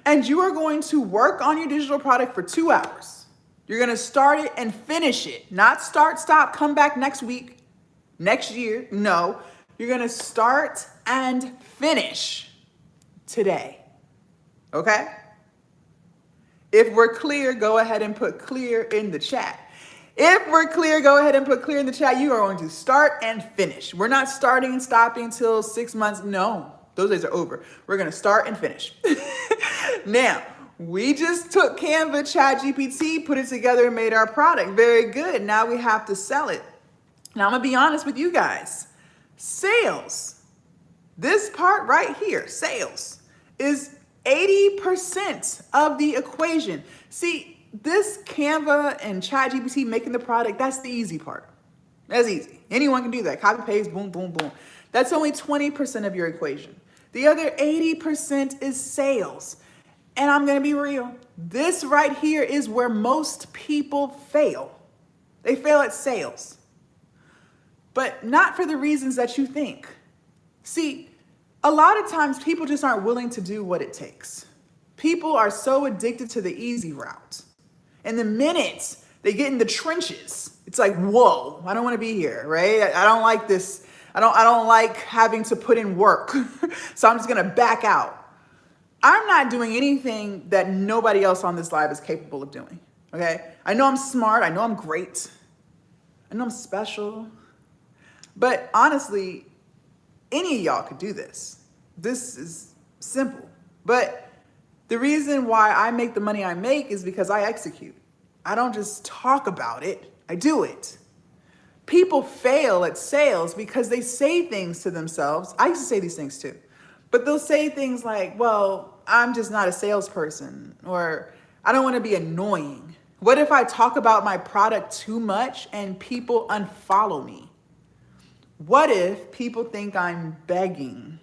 and you are going to work on your digital product for 2 hours. You're going to start it and finish it. Not start, stop, come back next week, next year. No, you're going to start and finish today. Okay? If we're clear, go ahead and put clear in the chat. If we're clear, go ahead and put clear in the chat. You are going to start and finish. We're not starting and stopping until 6 months. No, those days are over. We're going to start and finish. Now, we just took Canva, ChatGPT, put it together and made our product. Very good. Now we have to sell it. Now, I'm going to be honest with you guys. Sales, this part right here, sales, is 80% of the equation. See, this Canva and ChatGPT making the product, that's the easy part. That's easy. Anyone can do that. Copy, paste, boom, boom, boom. That's only 20% of your equation. The other 80% is sales. And I'm going to be real. This right here is where most people fail. They fail at sales. But not for the reasons that you think. See, a lot of times people just aren't willing to do what it takes. People are so addicted to the easy route. And the minute they get in the trenches, it's like, whoa, I don't want to be here, right? I don't like this. I don't like having to put in work. So I'm just going to back out. I'm not doing anything that nobody else on this live is capable of doing. Okay? I know I'm smart. I know I'm great. I know I'm special. But honestly, any of y'all could do this. This is simple. But the reason why I make the money I make is because I execute. I don't just talk about it, I do it. People fail at sales because they say things to themselves. I used to say these things too. But they'll say things like, well, I'm just not a salesperson, or I don't want to be annoying. What if I talk about my product too much and people unfollow me? What if people think I'm begging?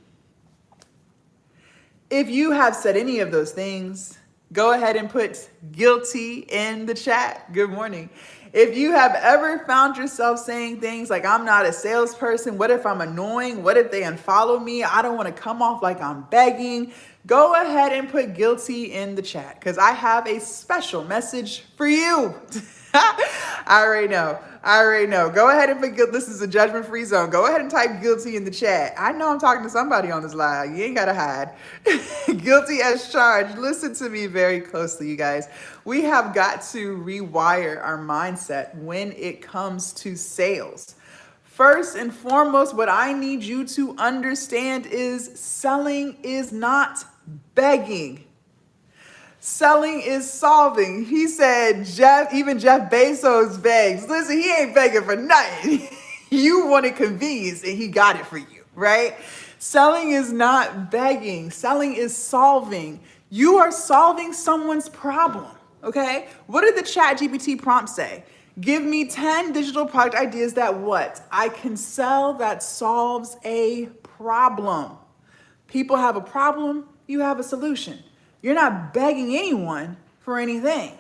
If you have said any of those things, go ahead and put guilty in the chat. Good morning. If you have ever found yourself saying things like, I'm not a salesperson, what if I'm annoying? What if they unfollow me? I don't want to come off like I'm begging. Go ahead and put guilty in the chat because I have a special message for you. I already know. Go ahead and put guilty. This is a judgment-free zone. Go ahead and type guilty in the chat. I know I'm talking to somebody on this live. You ain't got to hide. Guilty as charged. Listen to me very closely, you guys. We have got to rewire our mindset when it comes to sales. First and foremost, what I need you to understand is selling is not begging. Selling is solving. He said, even Jeff Bezos begs. Listen, he ain't begging for nothing. You wanted convenience and he got it for you, right? Selling is not begging. Selling is solving. You are solving someone's problem, okay? What did the ChatGPT prompt say? Give me 10 digital product ideas that what? I can sell that solves a problem. People have a problem, you have a solution. You're not begging anyone for anything.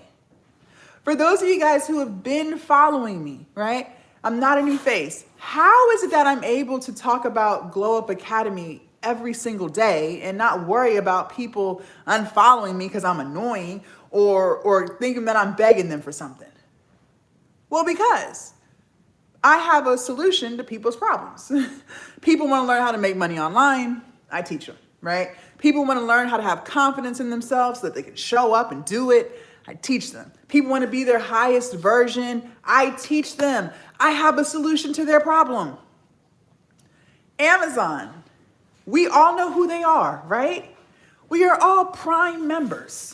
For those of you guys who have been following me, right? I'm not a new face. How is it that I'm able to talk about Glow Up Academy every single day and not worry about people unfollowing me because I'm annoying or thinking that I'm begging them for something? Well, because I have a solution to people's problems. People want to learn how to make money online. I teach them, right? People want to learn how to have confidence in themselves so that they can show up and do it. I teach them. People want to be their highest version. I teach them. I have a solution to their problem. Amazon, we all know who they are, right? We are all Prime members.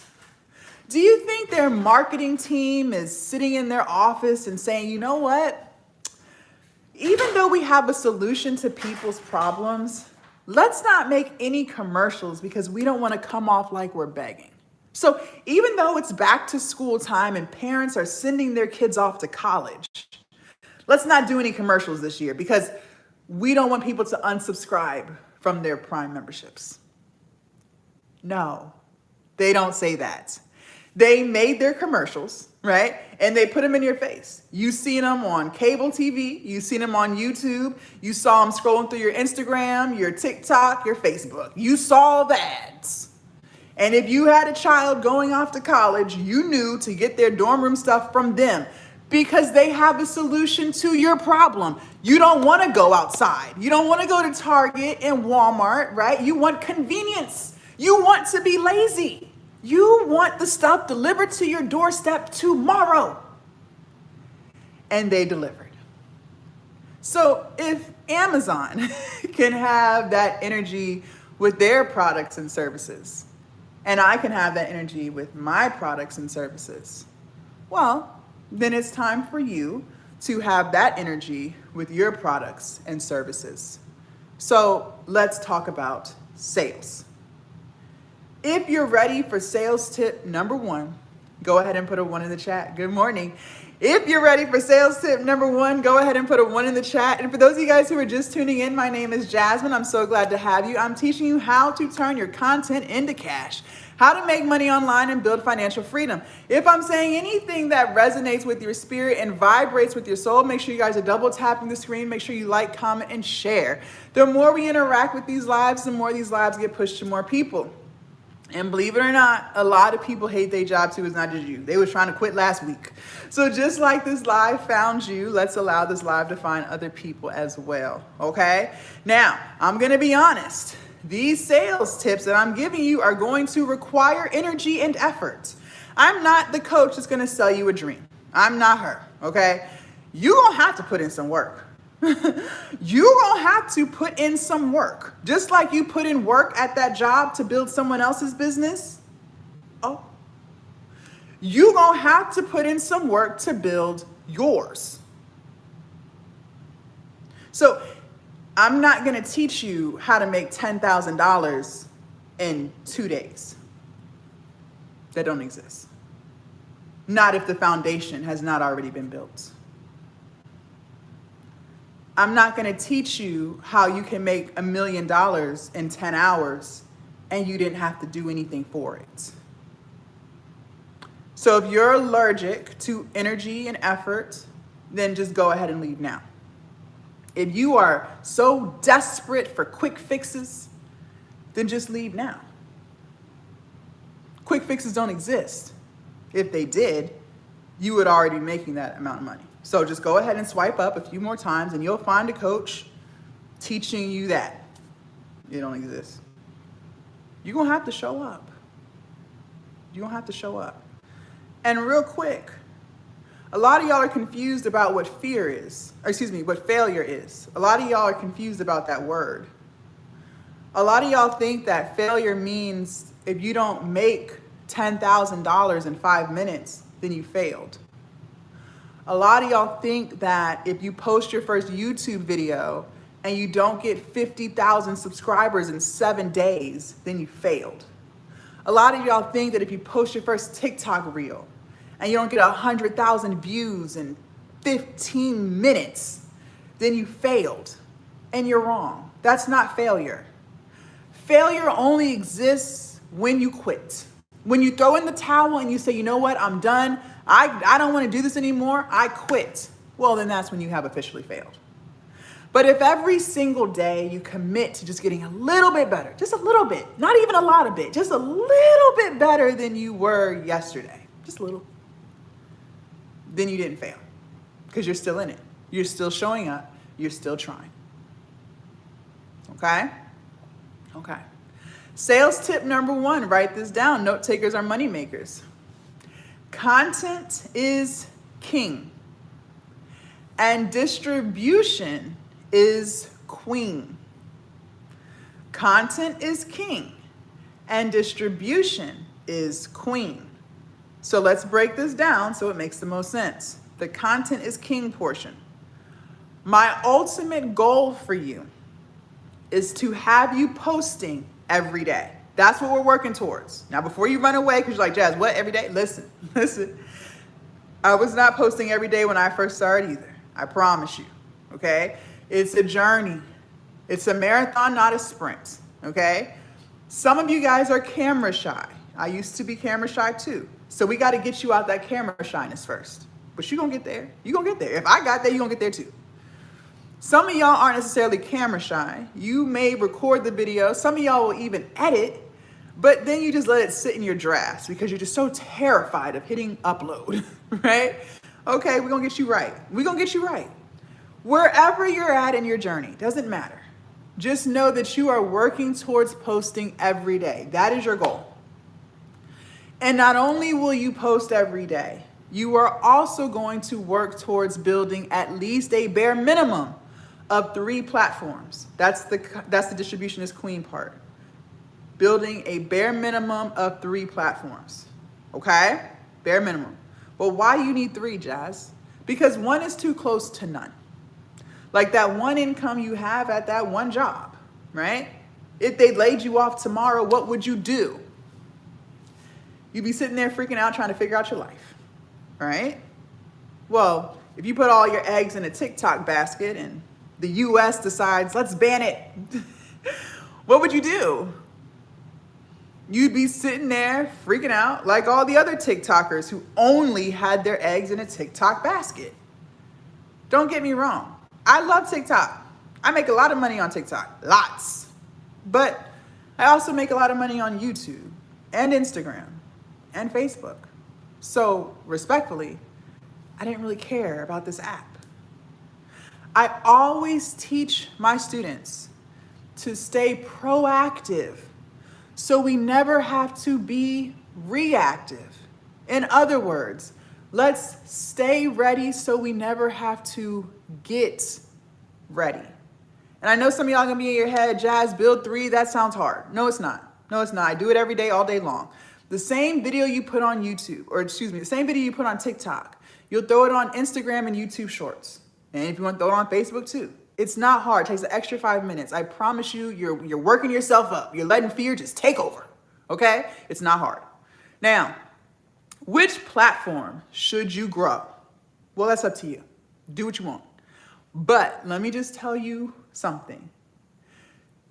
Do you think their marketing team is sitting in their office and saying, you know what? Even though we have a solution to people's problems, let's not make any commercials because we don't want to come off like we're begging. So even though it's back to school time and parents are sending their kids off to college, let's not do any commercials this year because we don't want people to unsubscribe from their Prime memberships. No, they don't say that. They made their commercials, right? And they put them in your face. You've seen them on cable TV. You've seen them on YouTube. You saw them scrolling through your Instagram, your TikTok, your Facebook. You saw the ads. And if you had a child going off to college, you knew to get their dorm room stuff from them because they have a solution to your problem. You don't want to go outside. You don't want to go to Target and Walmart, right? You want convenience. You want to be lazy. You want the stuff delivered to your doorstep tomorrow. And they delivered. So if Amazon can have that energy with their products and services, and I can have that energy with my products and services, well, then it's time for you to have that energy with your products and services. So let's talk about sales. If you're ready for sales tip number 1, go ahead and put a 1 in the chat. Good morning. If you're ready for sales tip number 1, go ahead and put a 1 in the chat. And for those of you guys who are just tuning in, my name is Jasmine. I'm so glad to have you. I'm teaching you how to turn your content into cash, how to make money online and build financial freedom. If I'm saying anything that resonates with your spirit and vibrates with your soul, make sure you guys are double tapping the screen. Make sure you like, comment, and share. The more we interact with these lives, the more these lives get pushed to more people. And believe it or not, a lot of people hate their job too. It's not just you. They was trying to quit last week. So just like this live found you, let's allow this live to find other people as well, okay? Now, I'm gonna be honest. These sales tips that I'm giving you are going to require energy and effort. I'm not the coach that's gonna sell you a dream. I'm not her, okay? You're gonna have to put in some work. You're gonna have to put in some work. Just like you put in work at that job to build someone else's business. Oh, you're gonna have to put in some work to build yours. So I'm not gonna teach you how to make $10,000 in 2 days. That don't exist. Not if the foundation has not already been built. I'm not going to teach you how you can make $1 million in 10 hours and you didn't have to do anything for it. So if you're allergic to energy and effort, then just go ahead and leave now. If you are so desperate for quick fixes, then just leave now. Quick fixes don't exist. If they did, you would already be making that amount of money. So just go ahead and swipe up a few more times and you'll find a coach teaching you that. It don't exist. You're going to have to show up. You're going to have to show up. And real quick, A lot of y'all are confused about what fear is, or excuse me, what failure is. A lot of y'all are confused about that word. A lot of y'all think that failure means if you don't make $10,000 in 5 minutes, then you failed. A lot of y'all think that if you post your first YouTube video and you don't get 50,000 subscribers in 7 days, then you failed. A lot of y'all think that if you post your first TikTok reel and you don't get 100,000 views in 15 minutes, then you failed. And you're wrong. That's not failure. Failure only exists when you quit. When you throw in the towel and you say, you know what, I'm done. I don't want to do this anymore. I quit. Well, then that's when you have officially failed. But if every single day you commit to just getting a little bit better, just a little bit, not even a lot of bit, just a little bit better than you were yesterday, just a little, then you didn't fail because you're still in it. You're still showing up. You're still trying. Okay? Okay. Sales tip number 1, write this down. Note takers are money makers. Content is king and distribution is queen. Content is king and distribution is queen. So let's break this down so it makes the most sense. The content is king portion. My ultimate goal for you is to have you posting every day. That's what we're working towards. Now, before you run away, because you're like, Jazz, what, every day? Listen. I was not posting every day when I first started either. I promise you, okay? It's a journey. It's a marathon, not a sprint, okay? Some of you guys are camera shy. I used to be camera shy too. So we got to get you out that camera shyness first. But you're going to get there. You're going to get there. If I got there, you're going to get there too. Some of y'all aren't necessarily camera shy. You may record the video. Some of y'all will even edit, but then you just let it sit in your drafts because you're just so terrified of hitting upload, right? Okay, we're going to get you right. We're going to get you right. Wherever you're at in your journey, doesn't matter. Just know that you are working towards posting every day. That is your goal. And not only will you post every day, you are also going to work towards building at least a bare minimum of 3 platforms. That's the distribution is queen part. Building a bare minimum of 3 platforms. Okay? Bare minimum. But why you need 3, Jazz? Because 1 is too close to none. Like that 1 income you have at that 1 job, right? If they laid you off tomorrow, what would you do? You'd be sitting there freaking out trying to figure out your life, right? Well, if you put all your eggs in a TikTok basket and the US decides, let's ban it, what would you do? You'd be sitting there freaking out like all the other TikTokers who only had their eggs in a TikTok basket. Don't get me wrong. I love TikTok. I make a lot of money on TikTok, lots. But I also make a lot of money on YouTube and Instagram and Facebook. So respectfully, I didn't really care about this app. I always teach my students to stay proactive so we never have to be reactive. In other words, let's stay ready so we never have to get ready. And I know some of y'all gonna be in your head, Jazz, build 3, that sounds hard. No, it's not. No, it's not. I do it every day, all day long. The same video you put on YouTube, or excuse me, the same video you put on TikTok, you'll throw it on Instagram and YouTube Shorts. And if you want to throw it on Facebook too. It's not hard. It takes an extra 5 minutes. I promise you, you're working yourself up. You're letting fear just take over, okay? It's not hard. Now, which platform should you grow? Well, that's up to you. Do what you want. But let me just tell you something.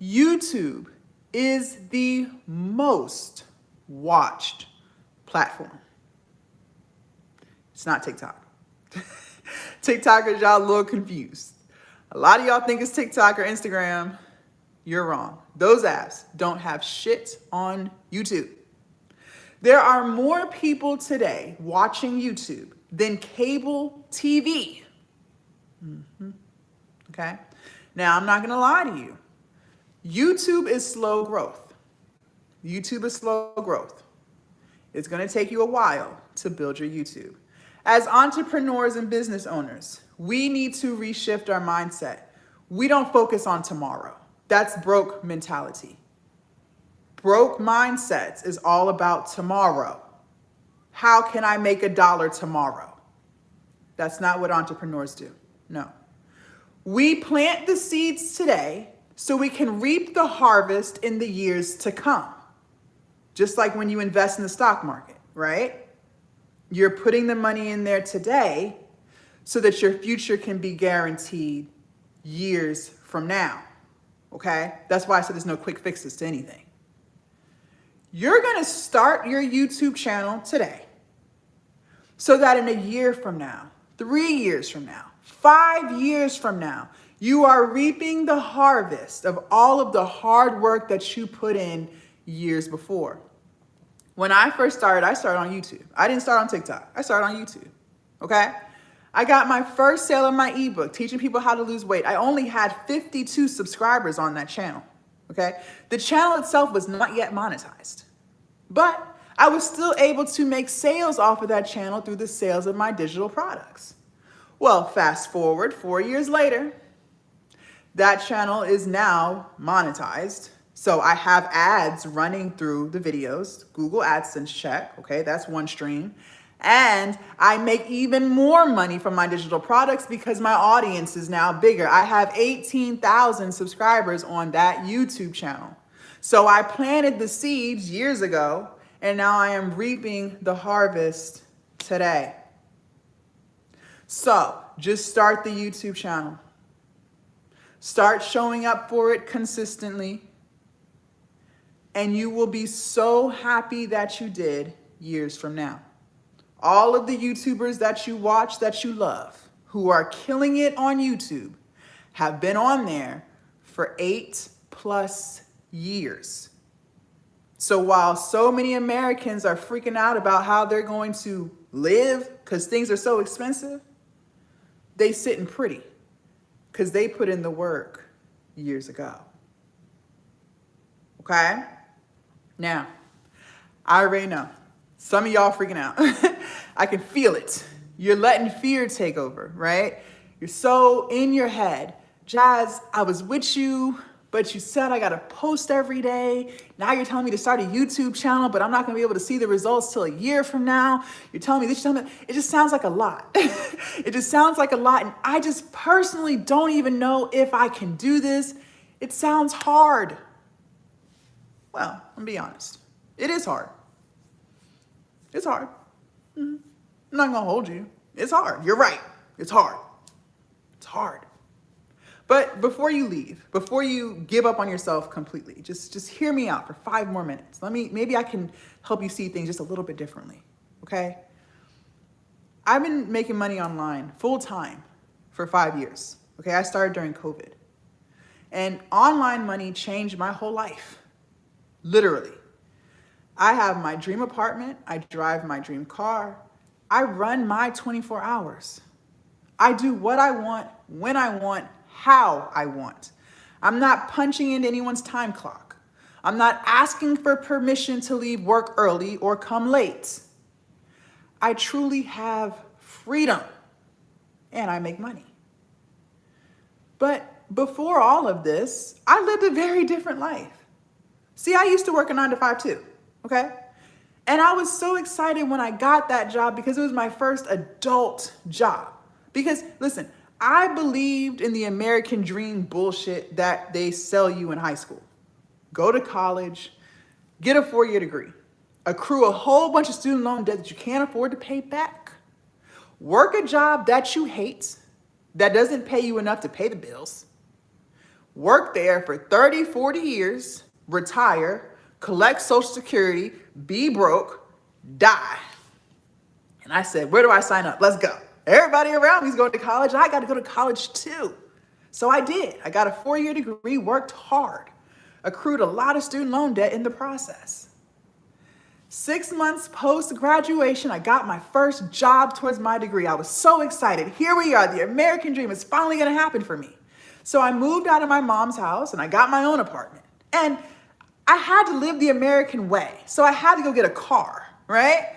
YouTube is the most watched platform. It's not TikTok. TikTokers, y'all a little confused. A lot of y'all think it's TikTok or Instagram. You're wrong. Those apps don't have shit on YouTube. There are more people today watching YouTube than cable TV. Okay? Now, I'm not going to lie to you. YouTube is slow growth. YouTube is slow growth. It's going to take you a while to build your YouTube. As entrepreneurs and business owners, we need to reshift our mindset. We don't focus on tomorrow. That's broke mentality. Broke mindsets is all about tomorrow. How can I make $1 tomorrow? That's not what entrepreneurs do. No. We plant the seeds today so we can reap the harvest in the years to come. Just like when you invest in the stock market, right? You're putting the money in there today so that your future can be guaranteed years from now. Okay? That's why I said there's no quick fixes to anything. You're going to start your YouTube channel today so that in a year from now, 3 years from now, 5 years from now, you are reaping the harvest of all of the hard work that you put in years before. When I first started, I started on YouTube. I didn't start on TikTok. I started on YouTube. Okay? I got my first sale of my ebook, Teaching People How to Lose Weight. I only had 52 subscribers on that channel. Okay? The channel itself was not yet monetized. But I was still able to make sales off of that channel through the sales of my digital products. Well, fast forward 4 years later, that channel is now monetized. So I have ads running through the videos, Google AdSense check, okay, that's one stream. And I make even more money from my digital products because my audience is now bigger. I have 18,000 subscribers on that YouTube channel. So I planted the seeds years ago, and now I am reaping the harvest today. So just start the YouTube channel. Start showing up for it consistently. And you will be so happy that you did years from now. All of the YouTubers that you watch, that you love, who are killing it on YouTube, have been on there for 8+ years. So while so many Americans are freaking out about how they're going to live because things are so expensive, they sitting pretty because they put in the work years ago. Okay? Now, I already know. Some of y'all freaking out. I can feel it. You're letting fear take over, right? You're so in your head. Jazz, I was with you, but you said I got to post every day. Now you're telling me to start a YouTube channel, but I'm not going to be able to see the results till a year from now. You're telling me this, you're telling me, it just sounds like a lot. It just sounds like a lot. And I just personally don't even know if I can do this. It sounds hard. Well, I'm gonna be honest. It is hard. It's hard. I'm not gonna hold you. It's hard. You're right. It's hard. It's hard. But before you leave, before you give up on yourself completely, just hear me out for 5 more minutes. Maybe I can help you see things just a little bit differently. Okay? I've been making money online full time for 5 years. Okay, I started during COVID. And online money changed my whole life. Literally. I have my dream apartment. I drive my dream car. I run my 24 hours. I do what I want, when I want, how I want. I'm not punching into anyone's time clock. I'm not asking for permission to leave work early or come late. I truly have freedom and I make money. But before all of this, I lived a very different life. See, I used to work a 9 to 5 too, okay? And I was so excited when I got that job because it was my first adult job. Because, listen, I believed in the American dream bullshit that they sell you in high school. Go to college, get a 4-year degree, accrue a whole bunch of student loan debt that you can't afford to pay back, work a job that you hate, that doesn't pay you enough to pay the bills, work there for 30, 40 years, retire, collect Social Security, be broke, die. And I said, where do I sign up? Let's go. Everybody around me is going to college. I got to go to college too. So I did. I got a 4-year degree, worked hard, accrued a lot of student loan debt in the process. 6 months post-graduation, I got my first job towards my degree. I was so excited. Here we are. The American dream is finally going to happen for me. So I moved out of my mom's house and I got my own apartment. And I had to live the American way. So I had to go get a car, right?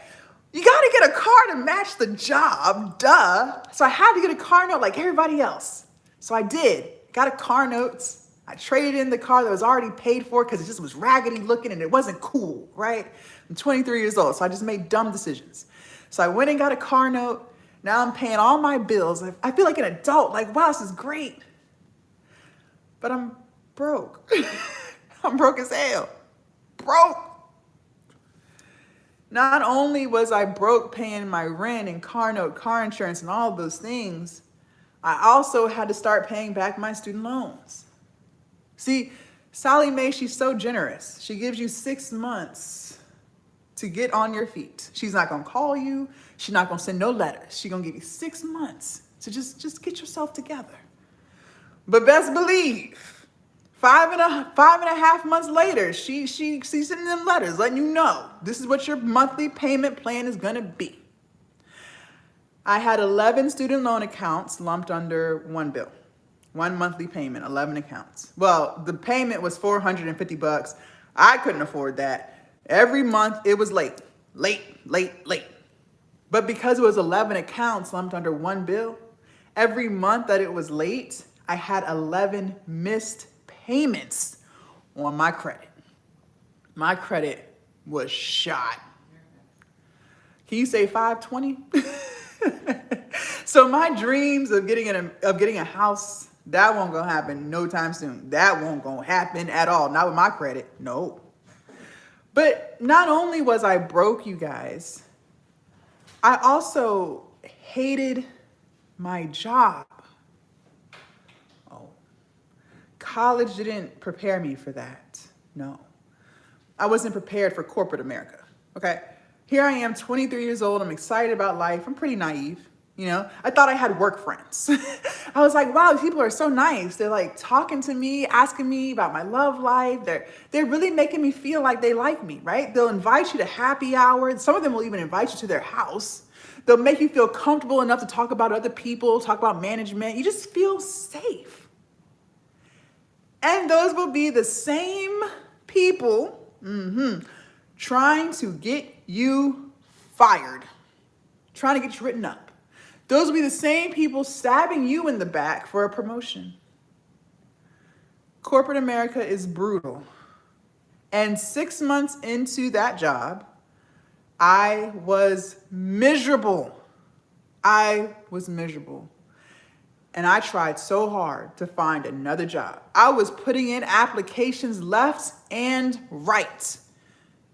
You got to get a car to match the job, duh. So I had to get a car note like everybody else. So I did. Got a car note. I traded in the car that was already paid for because it just was raggedy looking and it wasn't cool, right? I'm 23 years old, so I just made dumb decisions. So I went and got a car note. Now I'm paying all my bills. I feel like an adult, like, wow, this is great. But I'm broke. I'm broke as hell. Broke. Not only was I broke paying my rent and car note, car insurance, and all of those things, I also had to start paying back my student loans. See, Sally Mae, she's so generous. She gives you 6 months to get on your feet. She's not gonna call you. She's not gonna send no letters. She's gonna give you 6 months to just get yourself together. But best believe, 5.5 months later, she's sending them letters letting you know this is what your monthly payment plan is gonna be. I had 11 student loan accounts lumped under one bill. One monthly payment, 11 accounts. Well, the payment was $450. I couldn't afford that. Every month it was late. But because it was 11 accounts lumped under one bill, every month that it was late, I had 11 missed payments on my credit. My credit was shot. Can you say 520? So my dreams of getting a house, that won't gonna happen no time soon. That won't gonna happen at all. Not with my credit, no. But not only was I broke, you guys, I also hated my job. Oh, college didn't prepare me for that. No, I wasn't prepared for corporate America. Okay, here I am, 23 years old. I'm excited about life. I'm pretty naive. You know, I thought I had work friends. I was like, wow, these people are so nice. They're like talking to me, asking me about my love life. They're really making me feel like they like me, right? They'll invite you to happy hour. Some of them will even invite you to their house. They'll make you feel comfortable enough to talk about other people, talk about management. You just feel safe. And those will be the same people trying to get you fired, trying to get you written up. Those will be the same people stabbing you in the back for a promotion. Corporate America is brutal. And 6 months into that job, I was miserable. And I tried so hard to find another job. I was putting in applications left and right.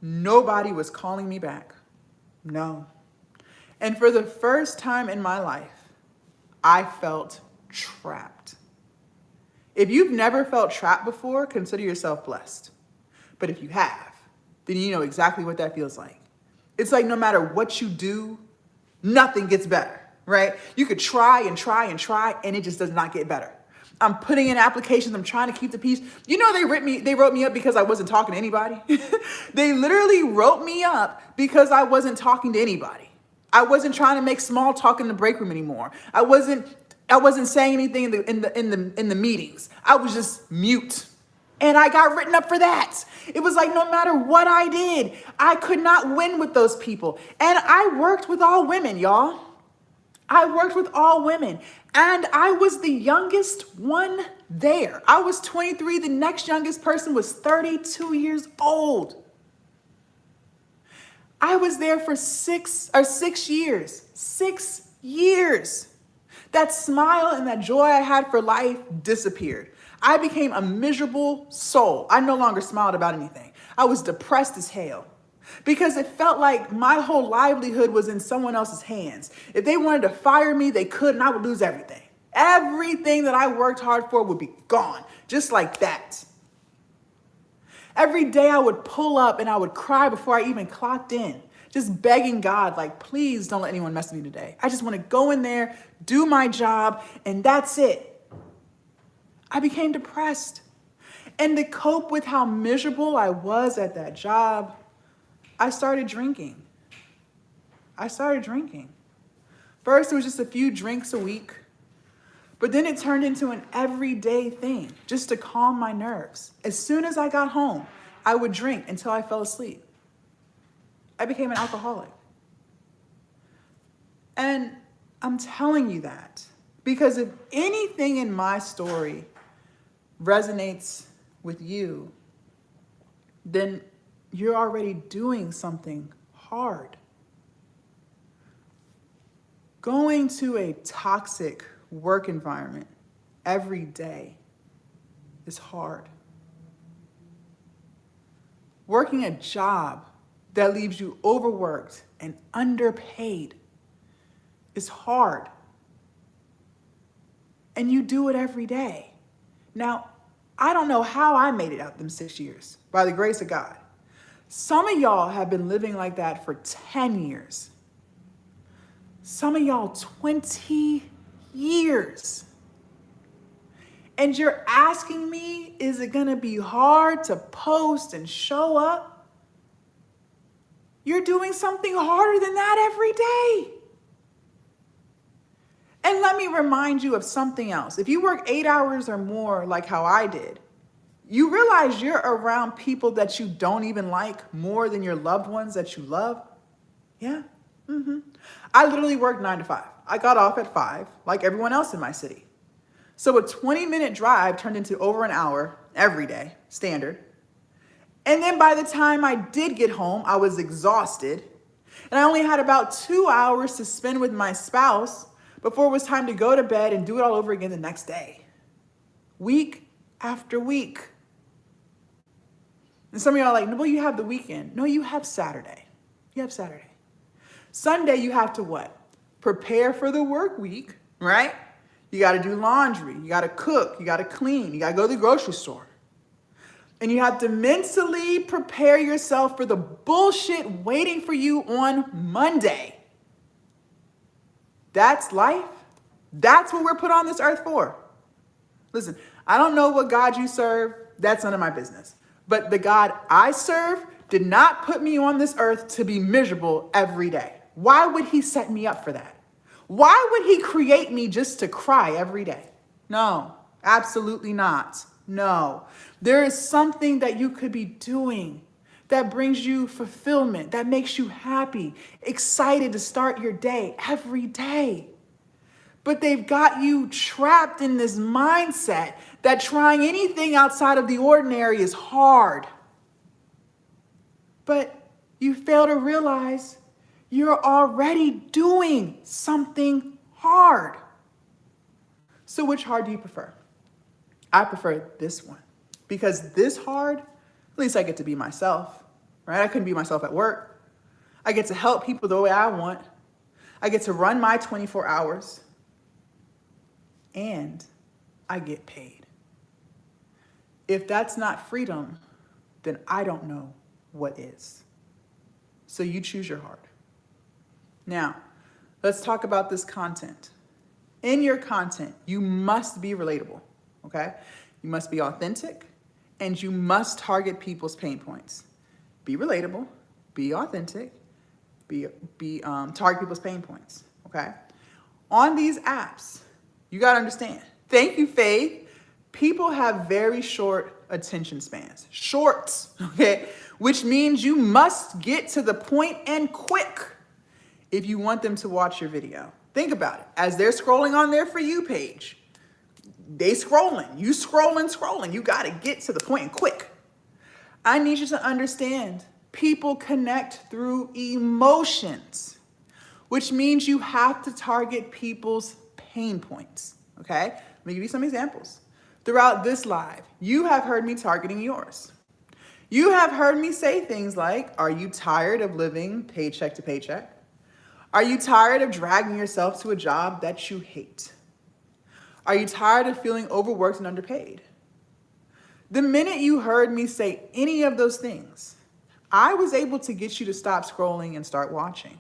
Nobody was calling me back. No. And for the first time in my life, I felt trapped. If you've never felt trapped before, consider yourself blessed. But if you have, then you know exactly what that feels like. It's like no matter what you do, nothing gets better, right? You could try, and it just does not get better. I'm putting in applications. I'm trying to keep the peace. You know, they wrote me up because I wasn't talking to anybody. They literally wrote me up because I wasn't talking to anybody. I wasn't trying to make small talk in the break room anymore. I wasn't saying anything in the meetings. I was just mute. And I got written up for that. It was like no matter what I did, I could not win with those people. And I worked with all women, y'all. I worked with all women. And I was the youngest one there. I was 23. The next youngest person was 32 years old. I was there for 6 years. 6 years. That smile and that joy I had for life disappeared. I became a miserable soul. I no longer smiled about anything. I was depressed as hell because it felt like my whole livelihood was in someone else's hands. If they wanted to fire me, they could, and I would lose everything. Everything that I worked hard for would be gone, just like that. Every day I would pull up and I would cry before I even clocked in, just begging God, like, please don't let anyone mess with me today. I just want to go in there, do my job, and that's it. I became depressed. And to cope with how miserable I was at that job, I started drinking. First, it was just a few drinks a week. But then it turned into an everyday thing, just to calm my nerves. As soon as I got home, I would drink until I fell asleep. I became an alcoholic. And I'm telling you that because if anything in my story resonates with you, then you're already doing something hard. Going to a toxic work environment every day is hard. Working a job that leaves you overworked and underpaid is hard. And you do it every day. Now, I don't know how I made it out them 6 years, by the grace of God. Some of y'all have been living like that for 10 years. Some of y'all 20 years. And you're asking me, is it gonna be hard to post and show up? You're doing something harder than that every day. And let me remind you of something else. If you work 8 hours or more, like how I did, you realize you're around people that you don't even like more than your loved ones that you love? Yeah. I literally worked 9 to 5. I got off at 5, like everyone else in my city. So a 20-minute drive turned into over an hour every day, standard. And then by the time I did get home, I was exhausted. And I only had about 2 hours to spend with my spouse before it was time to go to bed and do it all over again the next day. Week after week. And some of y'all are like, no, well, you have the weekend. No, you have Saturday. You have Saturday. Sunday, you have to what? Prepare for the work week, right? You got to do laundry. You got to cook. You got to clean. You got to go to the grocery store. And you have to mentally prepare yourself for the bullshit waiting for you on Monday. That's life. That's what we're put on this earth for. Listen, I don't know what God you serve. That's none of my business. But the God I serve did not put me on this earth to be miserable every day. Why would he set me up for that? Why would he create me just to cry every day? No, absolutely not. No. There is something that you could be doing that brings you fulfillment, that makes you happy, excited to start your day every day. But they've got you trapped in this mindset that trying anything outside of the ordinary is hard. But you fail to realize you're already doing something hard. So which hard do you prefer? I prefer this one because this hard, at least I get to be myself, right? I couldn't be myself at work. I get to help people the way I want. I get to run my 24 hours and I get paid. If that's not freedom, then I don't know what is. So you choose your hard. Now, let's talk about this content. In your content, you must be relatable, okay? You must be authentic, and you must target people's pain points. Be relatable, be authentic, target people's pain points, okay? On these apps, you gotta understand, thank you, Faith, people have very short attention spans. Short, okay? Which means you must get to the point and quick if you want them to watch your video. Think about it. As they're scrolling on their For You page, they scrolling, you scrolling. You got to get to the point and quick. I need you to understand people connect through emotions, which means you have to target people's pain points, okay? Let me give you some examples. Throughout this live, you have heard me targeting yours. You have heard me say things like, are you tired of living paycheck to paycheck? Are you tired of dragging yourself to a job that you hate? Are you tired of feeling overworked and underpaid? The minute you heard me say any of those things, I was able to get you to stop scrolling and start watching.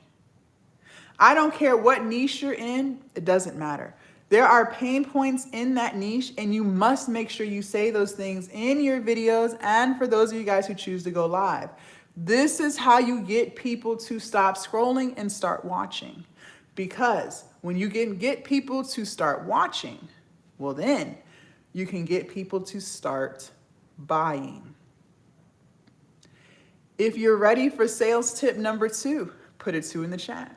I don't care what niche you're in, it doesn't matter. There are pain points in that niche, and you must make sure you say those things in your videos and for those of you guys who choose to go live. This is how you get people to stop scrolling and start watching. Because when you can get people to start watching, well then you can get people to start buying. If you're ready for sales tip number 2, put a 2 in the chat.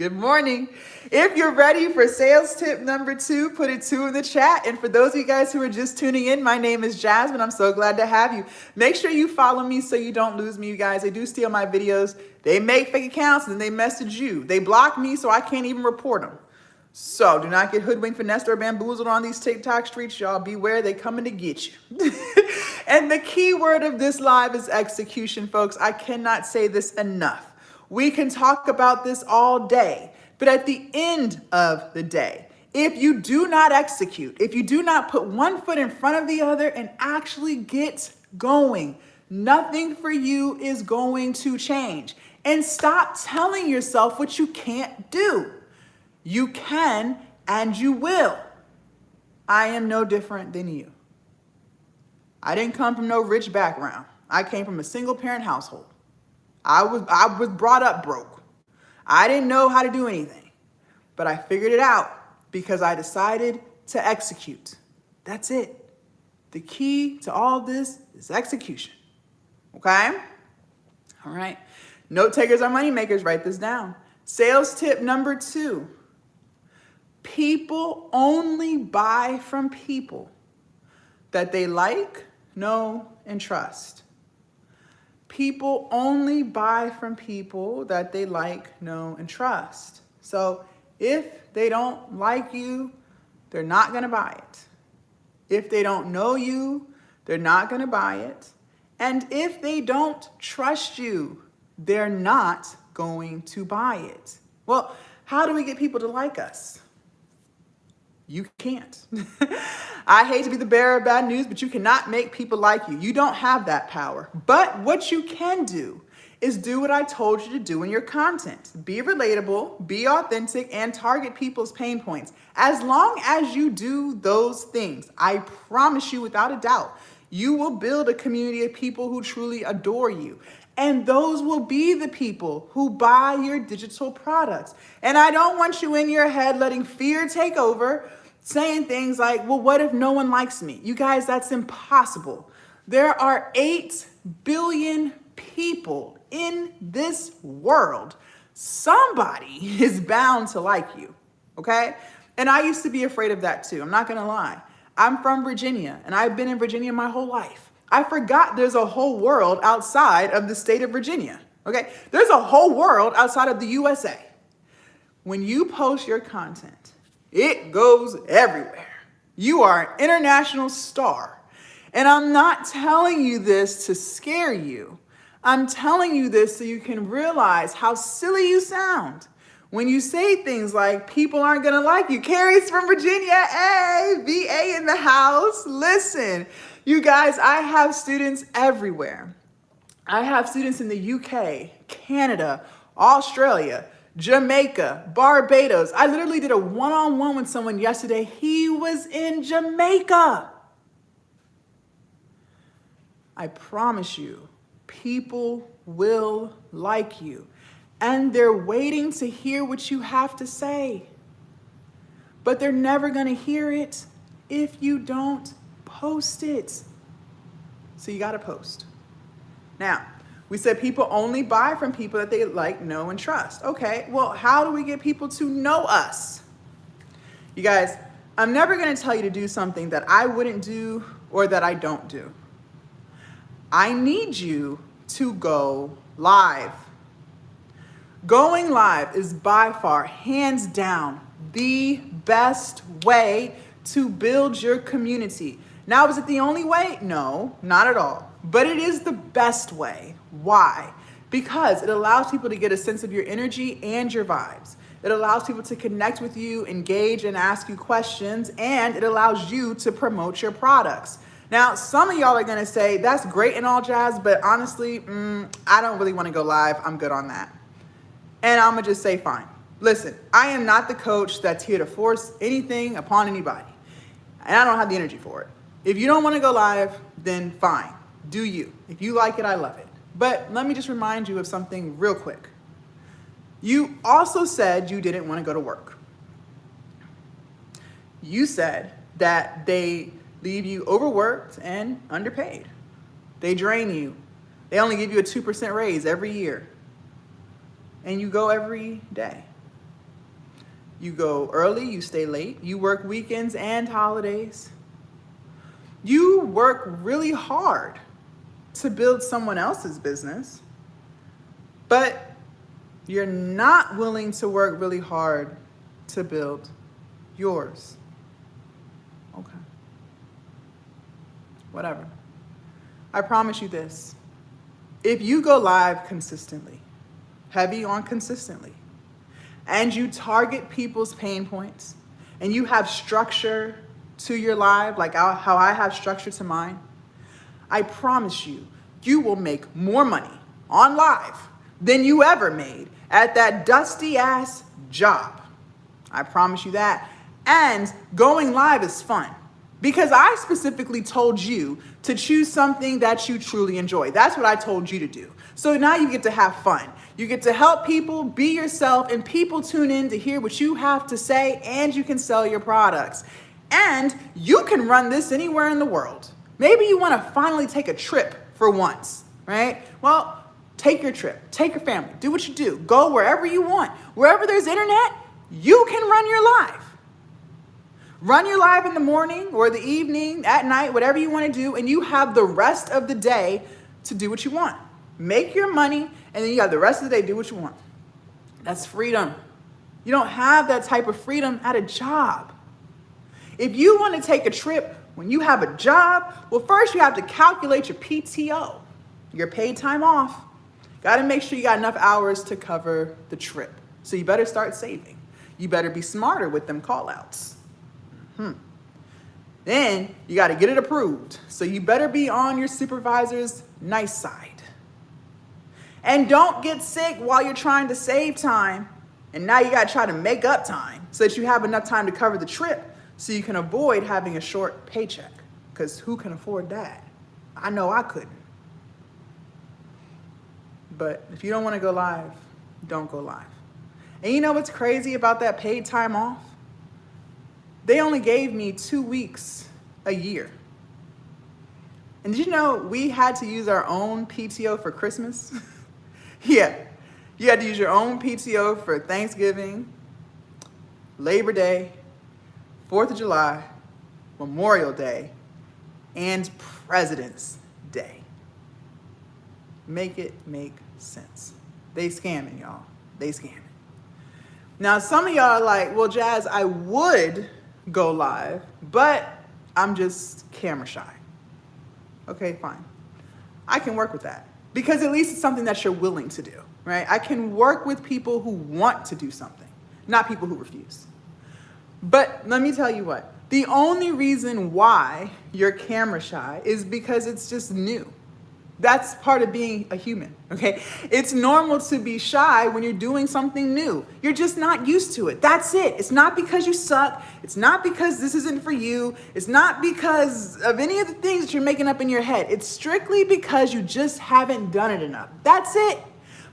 Good morning. If you're ready for sales tip number 2, put a 2 in the chat. And for those of you guys who are just tuning in, my name is Jasmine. I'm so glad to have you. Make sure you follow me so you don't lose me, you guys. They do steal my videos. They make fake accounts and they message you. They block me so I can't even report them. So do not get hoodwinked, finessed, or bamboozled on these TikTok streets, y'all. Beware, they coming to get you. And the key word of this live is execution, folks. I cannot say this enough. We can talk about this all day, but at the end of the day, if you do not execute, if you do not put one foot in front of the other and actually get going, nothing for you is going to change. And stop telling yourself what you can't do. You can and you will. I am no different than you. I didn't come from no rich background. I came from a single parent household. I was brought up broke. I didn't know how to do anything, but I figured it out because I decided to execute. That's it. The key to all this is execution. Okay? All right. Note takers are money makers. Write this down. Sales tip number 2. People only buy from people that they like, know, and trust. People only buy from people that they like, know, and trust. So if they don't like you, they're not going to buy it. If they don't know you, they're not going to buy it. And if they don't trust you, they're not going to buy it. Well, how do we get people to like us? You can't. I hate to be the bearer of bad news, but you cannot make people like you. You don't have that power. But what you can do is do what I told you to do in your content. Be relatable, be authentic, and target people's pain points. As long as you do those things, I promise you without a doubt, you will build a community of people who truly adore you. And those will be the people who buy your digital products. And I don't want you in your head letting fear take over, saying things like, well, what if no one likes me? You guys, that's impossible. There are 8 billion people in this world. Somebody is bound to like you, okay? And I used to be afraid of that too. I'm not gonna lie. I'm from Virginia, and I've been in Virginia my whole life. I forgot there's a whole world outside of the state of Virginia, okay? There's a whole world outside of the USA. When you post your content, it goes everywhere. You are an international star. And I'm not telling you this to scare you. I'm telling you this so you can realize how silly you sound when you say things like, people aren't gonna like you. Carrie's from Virginia, hey, VA in the house. Listen, you guys, I have students everywhere. I have students in the UK, Canada, Australia, Jamaica, Barbados. I literally did a one-on-one with someone yesterday. He was in Jamaica. I promise you, people will like you. And they're waiting to hear what you have to say. But they're never going to hear it if you don't post it. So you got to post. Now, we said people only buy from people that they like, know, and trust. Okay, well, how do we get people to know us? You guys, I'm never going to tell you to do something that I wouldn't do or that I don't do. I need you to go live. Going live is by far, hands down, the best way to build your community. Now, is it the only way? No, not at all. But it is the best way. Why? Because it allows people to get a sense of your energy and your vibes. It allows people to connect with you, engage, and ask you questions, and it allows you to promote your products. Now, some of y'all are gonna say, that's great and all, Jazz, but honestly, I don't really wanna go live. I'm good on that. And I'm gonna just say, fine. Listen, I am not the coach that's here to force anything upon anybody. And I don't have the energy for it. If you don't wanna go live, then fine, do you. If you like it, I love it. But let me just remind you of something real quick. You also said you didn't wanna go to work. You said that they leave you overworked and underpaid. They drain you. They only give you a 2% raise every year. And you go every day. You go early, you stay late, you work weekends and holidays. You work really hard to build someone else's business, but you're not willing to work really hard to build yours. Okay. Whatever. I promise you this. If you go live consistently, heavy on consistently, and you target people's pain points, and you have structure to your live, like how I have structure to mine, I promise you, you will make more money on live than you ever made at that dusty ass job. I promise you that. And going live is fun because I specifically told you to choose something that you truly enjoy. That's what I told you to do. So now you get to have fun. You get to help people, be yourself, and people tune in to hear what you have to say, and you can sell your products. And you can run this anywhere in the world. Maybe you want to finally take a trip for once, right? Well, take your trip, take your family, do what you do, go wherever you want. Wherever there's internet, you can run your live. Run your live in the morning or the evening, at night, whatever you want to do, and you have the rest of the day to do what you want. Make your money, and then you have the rest of the day, do what you want. That's freedom. You don't have that type of freedom at a job. If you want to take a trip when you have a job, well, first you have to calculate your PTO, your paid time off. Got to make sure you got enough hours to cover the trip. So you better start saving. You better be smarter with them call-outs. Then you got to get it approved. So you better be on your supervisor's nice side. And don't get sick while you're trying to save time. And now you got to try to make up time so that you have enough time to cover the trip so you can avoid having a short paycheck. Because who can afford that? I know I couldn't. But if you don't want to go live, don't go live. And you know what's crazy about that paid time off? They only gave me 2 weeks a year. And did you know we had to use our own PTO for Christmas? Yeah, you had to use your own PTO for Thanksgiving, Labor Day, 4th of July, Memorial Day, and President's Day. Make it make sense. They scamming, y'all. They scamming. Now, some of y'all are like, well, Jazz, I would go live, but I'm just camera shy. Okay, fine. I can work with that because at least it's something that you're willing to do, right? I can work with people who want to do something, not people who refuse. But let me tell you what, the only reason why you're camera shy is because it's just new. That's part of being a human, okay? It's normal to be shy when you're doing something new. You're just not used to it. That's it. It's not because you suck. It's not because this isn't for you. It's not because of any of the things that you're making up in your head. It's strictly because you just haven't done it enough. That's it.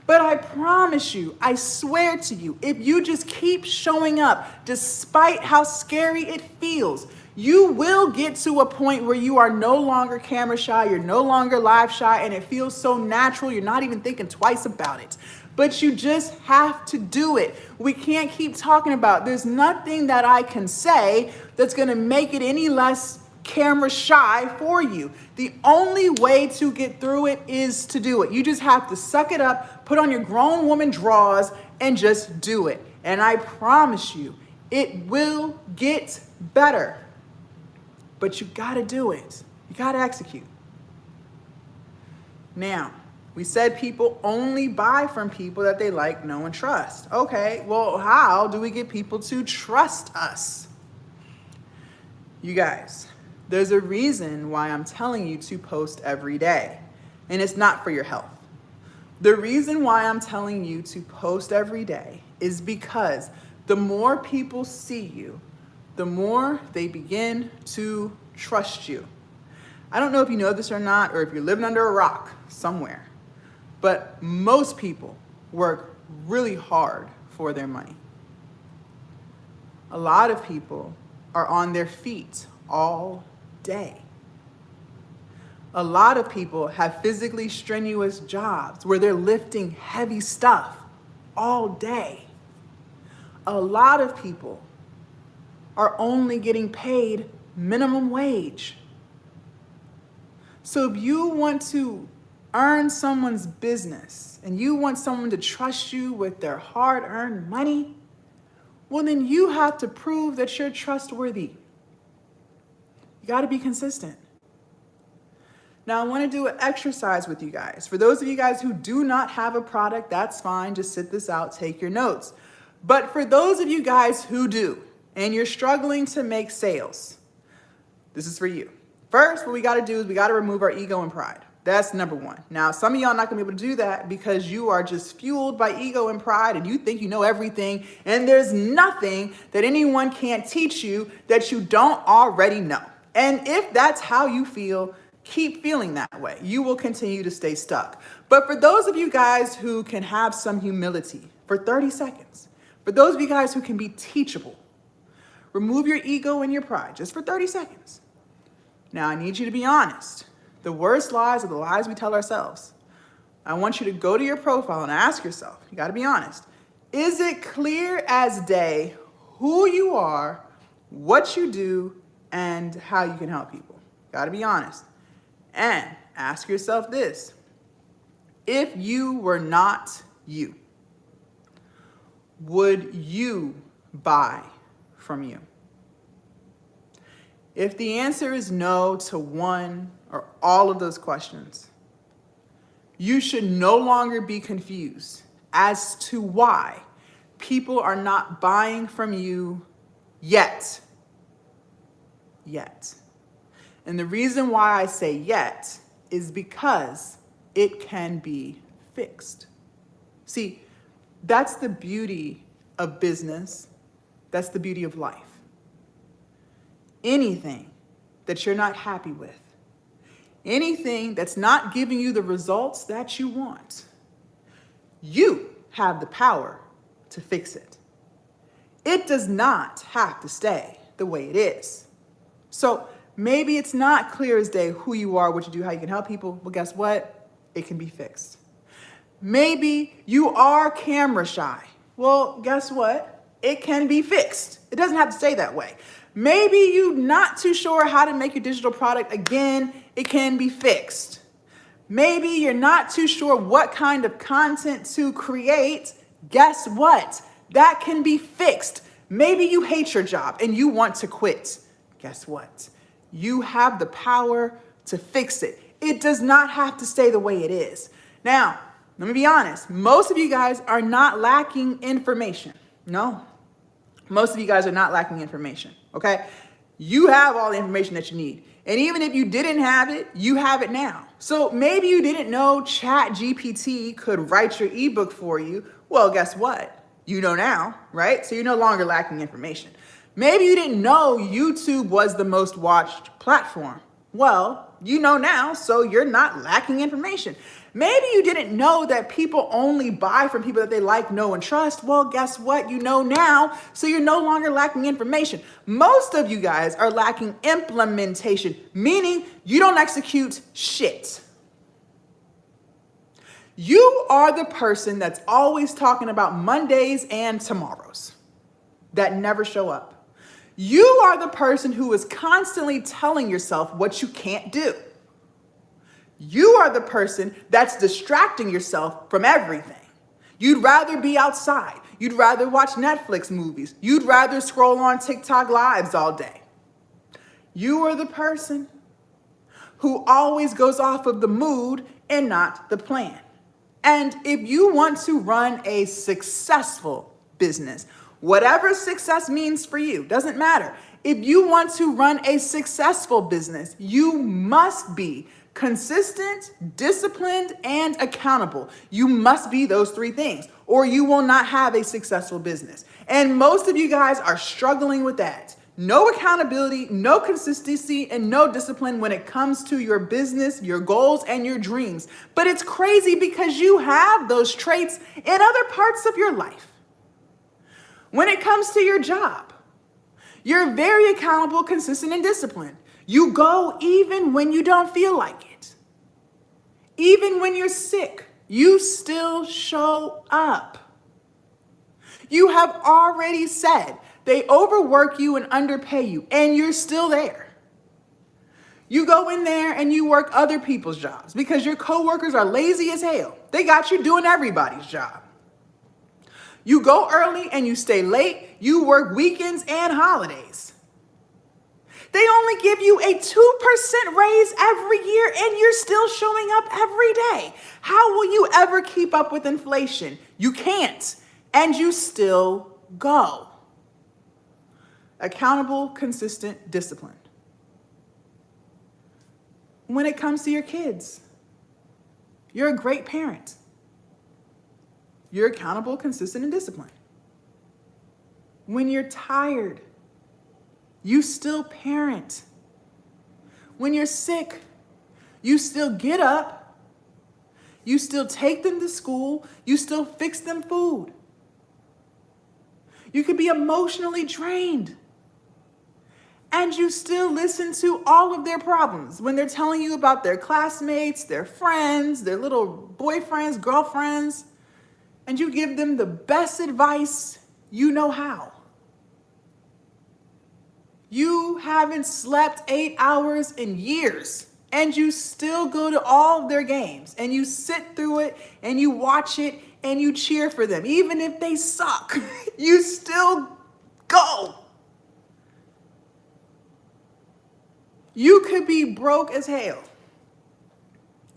But I promise you, I swear to you, if you just keep showing up, despite how scary it feels, you will get to a point where you are no longer camera shy, you're no longer live shy, and it feels so natural, you're not even thinking twice about it. But you just have to do it. We can't keep talking about it. There's nothing that I can say that's gonna make it any less camera shy for you. The only way to get through it is to do it. You just have to suck it up, put on your grown woman drawers, and just do it. And I promise you, it will get better. But you gotta do it. You gotta execute. Now, we said people only buy from people that they like, know, and trust. Okay, well, how do we get people to trust us? You guys, there's a reason why I'm telling you to post every day, and it's not for your health. The reason why I'm telling you to post every day is because the more people see you, the more they begin to trust you. I don't know if you know this or not, or if you're living under a rock somewhere, but most people work really hard for their money. A lot of people are on their feet all day. A lot of people have physically strenuous jobs where they're lifting heavy stuff all day. a lot of people are only getting paid minimum wage. So if you want to earn someone's business and you want someone to trust you with their hard-earned money, well, then you have to prove that you're trustworthy. You got to be consistent. Now, I want to do an exercise with you guys. For those of you guys who do not have a product, that's fine. Just sit this out, take your notes. But for those of you guys who do, and you're struggling to make sales, this is for you. First, what we got to do is we got to remove our ego and pride. That's number one. Now, some of y'all not going to be able to do that because you are just fueled by ego and pride and you think you know everything, and there's nothing that anyone can't teach you that you don't already know. And if that's how you feel, keep feeling that way. You will continue to stay stuck. But for those of you guys who can have some humility for 30 seconds, for those of you guys who can be teachable, remove your ego and your pride just for 30 seconds. Now, I need you to be honest. The worst lies are the lies we tell ourselves. I want you to go to your profile and ask yourself, you got to be honest, is it clear as day who you are, what you do, and how you can help people? Got to be honest. And ask yourself this: if you were not you, would you buy from you? If the answer is no to one or all of those questions, you should no longer be confused as to why people are not buying from you yet. Yet. And the reason why I say yet is because it can be fixed. See, that's the beauty of business. That's the beauty of life. Anything that you're not happy with, anything that's not giving you the results that you want, you have the power to fix it. It does not have to stay the way it is. So maybe it's not clear as day who you are, what you do, how you can help people. Well, guess what? It can be fixed. Maybe you are camera shy. Well, guess what? It can be fixed. It doesn't have to stay that way. Maybe you're not too sure how to make your digital product. Again, it can be fixed. Maybe you're not too sure what kind of content to create. Guess what? That can be fixed. Maybe you hate your job and you want to quit. Guess what? You have the power to fix it. It does not have to stay the way it is. Now, let me be honest. Most of you guys are not lacking information. No. Most of you guys are not lacking information, okay? You have all the information that you need. And even if you didn't have it, you have it now. So maybe you didn't know ChatGPT could write your ebook for you. Well, guess what? You know now, right? So you're no longer lacking information. Maybe you didn't know YouTube was the most watched platform. Well, you know now, so you're not lacking information. Maybe you didn't know that people only buy from people that they like, know, and trust. Well, guess what? You know now, so you're no longer lacking information. Most of you guys are lacking implementation, meaning you don't execute shit. You are the person that's always talking about Mondays and tomorrows that never show up. You are the person who is constantly telling yourself what you can't do. You are the person that's distracting yourself from everything. You'd rather be outside. You'd rather watch Netflix movies. You'd rather scroll on TikTok lives all day. You are the person who always goes off of the mood and not the plan. And if you want to run a successful business, whatever success means for you, doesn't matter. If you want to run a successful business, you must be consistent, disciplined, and accountable. You must be those three things, or you will not have a successful business. And most of you guys are struggling with that. No accountability, no consistency, and no discipline when it comes to your business, your goals, and your dreams. But it's crazy because you have those traits in other parts of your life. When it comes to your job, you're very accountable, consistent, and disciplined. You go even when you don't feel like it. Even when you're sick, you still show up. You have already said they overwork you and underpay you, and you're still there. You go in there and you work other people's jobs because your coworkers are lazy as hell. They got you doing everybody's job. You go early and you stay late. You work weekends and holidays. They only give you a 2% raise every year and you're still showing up every day. How will you ever keep up with inflation? You can't. And you still go. Accountable, consistent, disciplined. When it comes to your kids, you're a great parent. You're accountable, consistent, and disciplined. When you're tired, you still parent. When you're sick, you still get up. You still take them to school. You still fix them food. You could be emotionally drained. And you still listen to all of their problems when they're telling you about their classmates, their friends, their little boyfriends, girlfriends, and you give them the best advice you know how. You haven't slept 8 hours in years, and you still go to all of their games, and you sit through it, and you watch it, and you cheer for them. Even if they suck, you still go. You could be broke as hell,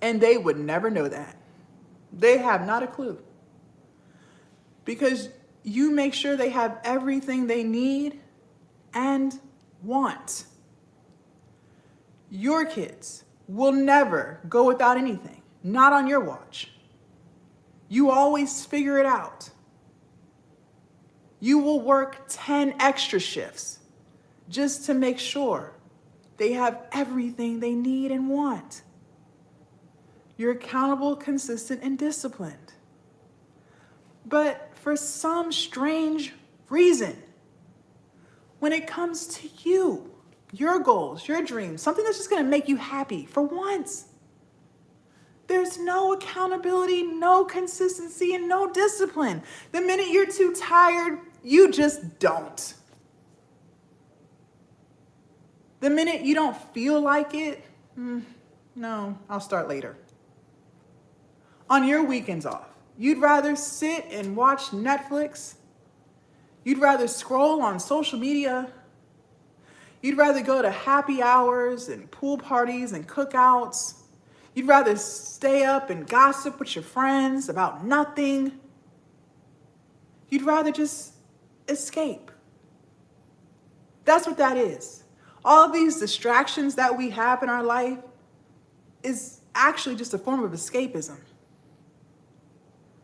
and they would never know that. They have not a clue. Because you make sure they have everything they need and want. Your kids will never go without anything, not on your watch. You always figure it out. You will work 10 extra shifts just to make sure they have everything they need and want. You're accountable, consistent, and disciplined. But for some strange reason, when it comes to you, your goals, your dreams, something that's just going to make you happy for once, there's no accountability, no consistency, and no discipline. The minute you're too tired, you just don't. The minute you don't feel like it, no, I'll start later. On your weekends off, you'd rather sit and watch Netflix. You'd rather scroll on social media. You'd rather go to happy hours and pool parties and cookouts. You'd rather stay up and gossip with your friends about nothing. You'd rather just escape. That's what that is. All of these distractions that we have in our life is actually just a form of escapism.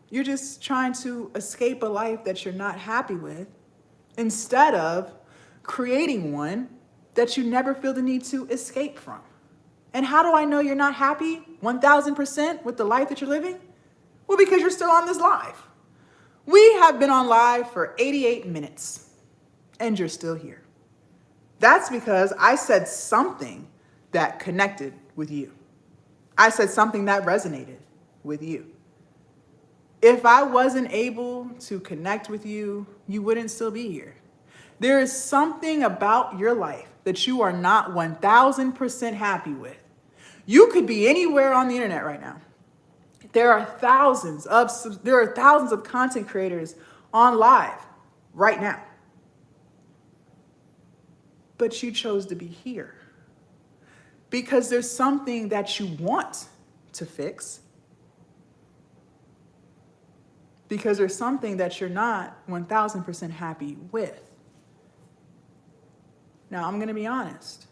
You're just trying to escape a life that you're not happy with instead of creating one that you never feel the need to escape from. And how do I know you're not happy 1000% with the life that you're living? Well, because you're still on this live. We have been on live for 88 minutes and you're still here. That's because I said something that connected with you. I said something that resonated with you. If I wasn't able to connect with you, you wouldn't still be here. There is something about your life that you are not 1000% happy with. You could be anywhere on the internet right now. There are thousands of content creators on live right now. But you chose to be here because there's something that you want to fix, because there's something that you're not 1000% happy with. Now, I'm going to be honest.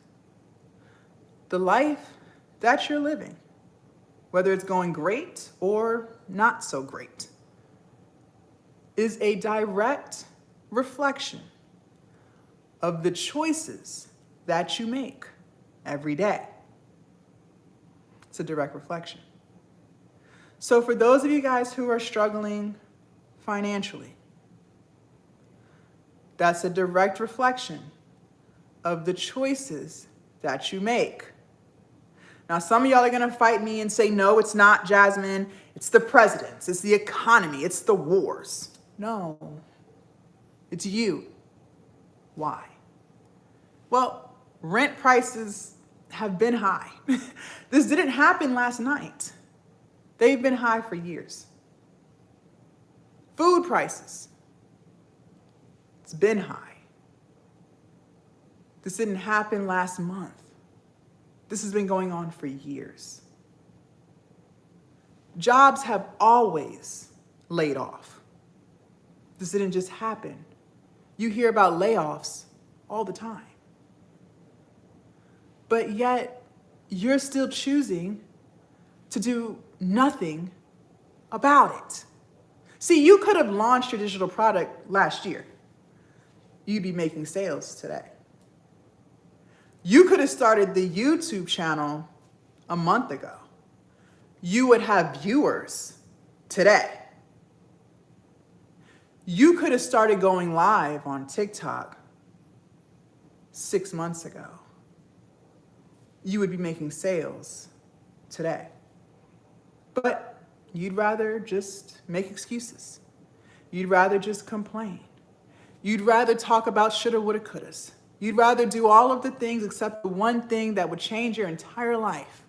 The life that you're living, whether it's going great or not so great, is a direct reflection of the choices that you make every day. It's a direct reflection. So for those of you guys who are struggling financially, that's a direct reflection of the choices that you make. Now, some of y'all are going to fight me and say, no, it's not, Jasmine. It's the presidents. It's the economy. It's the wars. No, It's you. Why? Well, rent prices have been high. This didn't happen last night. They've been high for years. Food prices. It's been high. This didn't happen last month. This has been going on for years. Jobs have always laid off. This didn't just happen. You hear about layoffs all the time. But yet, you're still choosing to do nothing about it. See, you could have launched your digital product last year. You'd be making sales today. You could have started the YouTube channel a month ago. You would have viewers today. You could have started going live on TikTok 6 months ago. You would be making sales today. But you'd rather just make excuses. You'd rather just complain. You'd rather talk about shoulda, woulda, couldas. You'd rather do all of the things except the one thing that would change your entire life.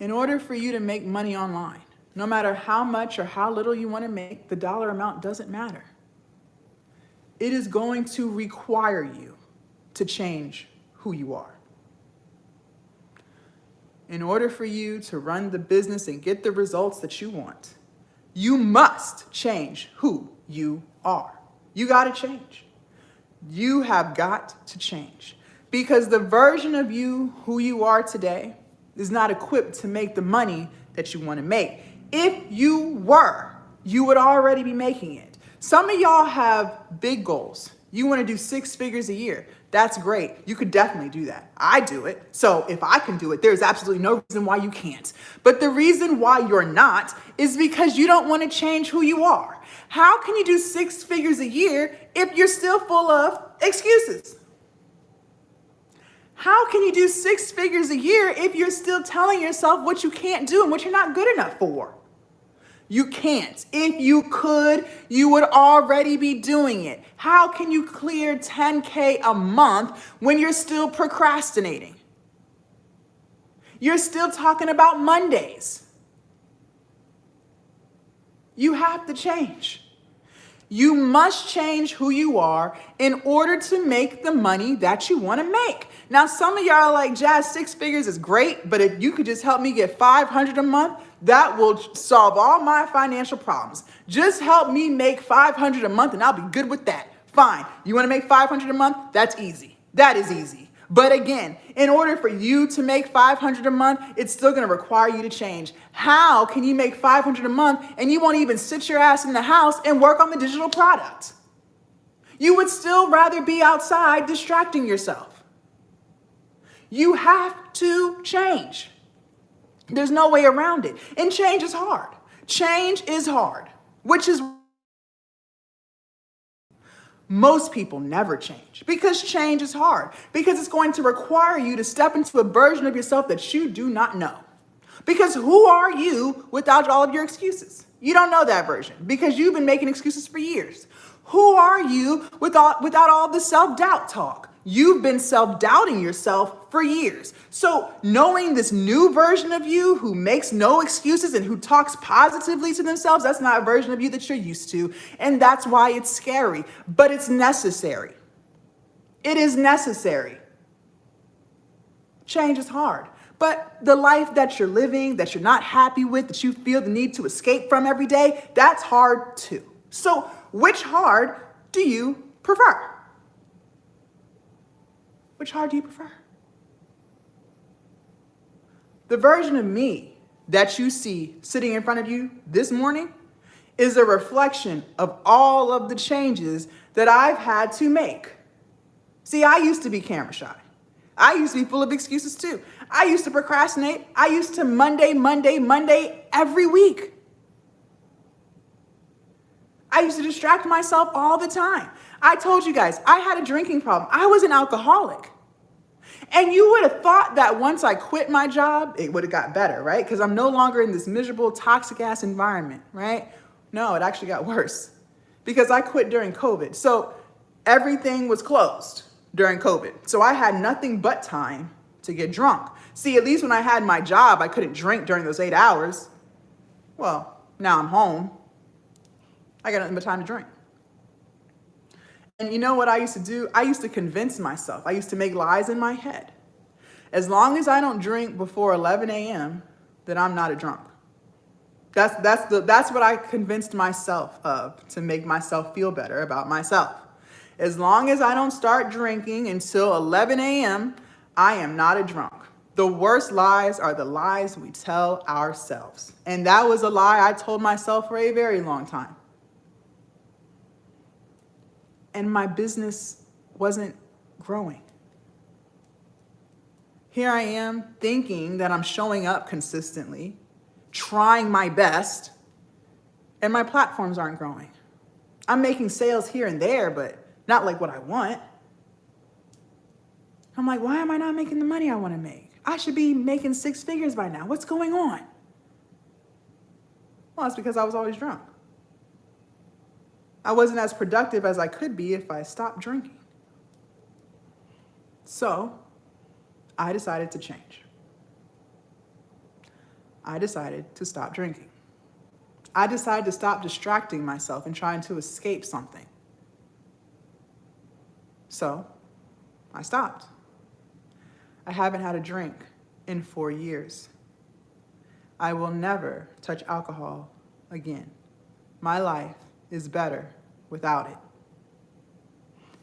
In order for you to make money online, no matter how much or how little you want to make, the dollar amount doesn't matter. It is going to require you to change who you are. In order for you to run the business and get the results that you want, you must change who you are. You got to change. You have got to change. Because the version of you who you are today is not equipped to make the money that you want to make. If you were, you would already be making it. Some of y'all have big goals. You want to do 6 figures a year. That's great. You could definitely do that. I do it. So if I can do it, there's absolutely no reason why you can't. But the reason why you're not is because you don't want to change who you are. How can you do 6 figures a year if you're still full of excuses? How can you do 6 figures a year if you're still telling yourself what you can't do and what you're not good enough for? You can't. If you could, you would already be doing it. How can you clear 10K a month when you're still procrastinating? You're still talking about Mondays. You have to change. You must change who you are in order to make the money that you want to make. Now, some of y'all are like, Jazz, 6 figures is great, but if you could just help me get $500 a month, that will solve all my financial problems. Just help me make $500 a month and I'll be good with that. Fine. You want to make $500 a month? That's easy. That is easy. But again, in order for you to make $500 a month, it's still going to require you to change. How can you make $500 a month and you won't even sit your ass in the house and work on the digital product? You would still rather be outside distracting yourself. You have to change. There's no way around it. And change is hard. Change is hard, which is most people never change because change is hard, because it's going to require you to step into a version of yourself that you do not know. Because who are you without all of your excuses? You don't know that version because you've been making excuses for years. Who are you without all the self-doubt talk? You've been self-doubting yourself for years. So knowing this new version of you who makes no excuses and who talks positively to themselves, that's not a version of you that you're used to. And that's why it's scary, but it's necessary. It is necessary. Change is hard, but the life that you're living, that you're not happy with, that you feel the need to escape from every day, that's hard too. So which hard do you prefer? Which hard do you prefer? The version of me that you see sitting in front of you this morning is a reflection of all of the changes that I've had to make. See, I used to be camera shy. I used to be full of excuses too. I used to procrastinate. I used to Monday every week. I used to distract myself all the time. I told you guys, I had a drinking problem. I was an alcoholic. And you would have thought that once I quit my job, it would have got better, right? Because I'm no longer in this miserable, toxic ass environment, right? No, it actually got worse because I quit during COVID. So everything was closed during COVID. So I had nothing but time to get drunk. See, at least when I had my job, I couldn't drink during those 8 hours. Well, now I'm home. I got nothing but time to drink. And you know what I used to do? I used to convince myself. I used to make lies in my head. As long as I don't drink before 11 a.m., then I'm not a drunk. That's what I convinced myself of to make myself feel better about myself. As long as I don't start drinking until 11 a.m., I am not a drunk. The worst lies are the lies we tell ourselves. And that was a lie I told myself for a very long time. And my business wasn't growing. Here I am thinking that I'm showing up consistently, trying my best, and my platforms aren't growing. I'm making sales here and there, but not like what I want. I'm like, why am I not making the money I want to make? I should be making 6 figures by now. What's going on? Well, it's because I was always drunk. I wasn't as productive as I could be if I stopped drinking. So I decided to change. I decided to stop drinking. I decided to stop distracting myself and trying to escape something. So I stopped. I haven't had a drink in 4 years. I will never touch alcohol again. My life is better without it.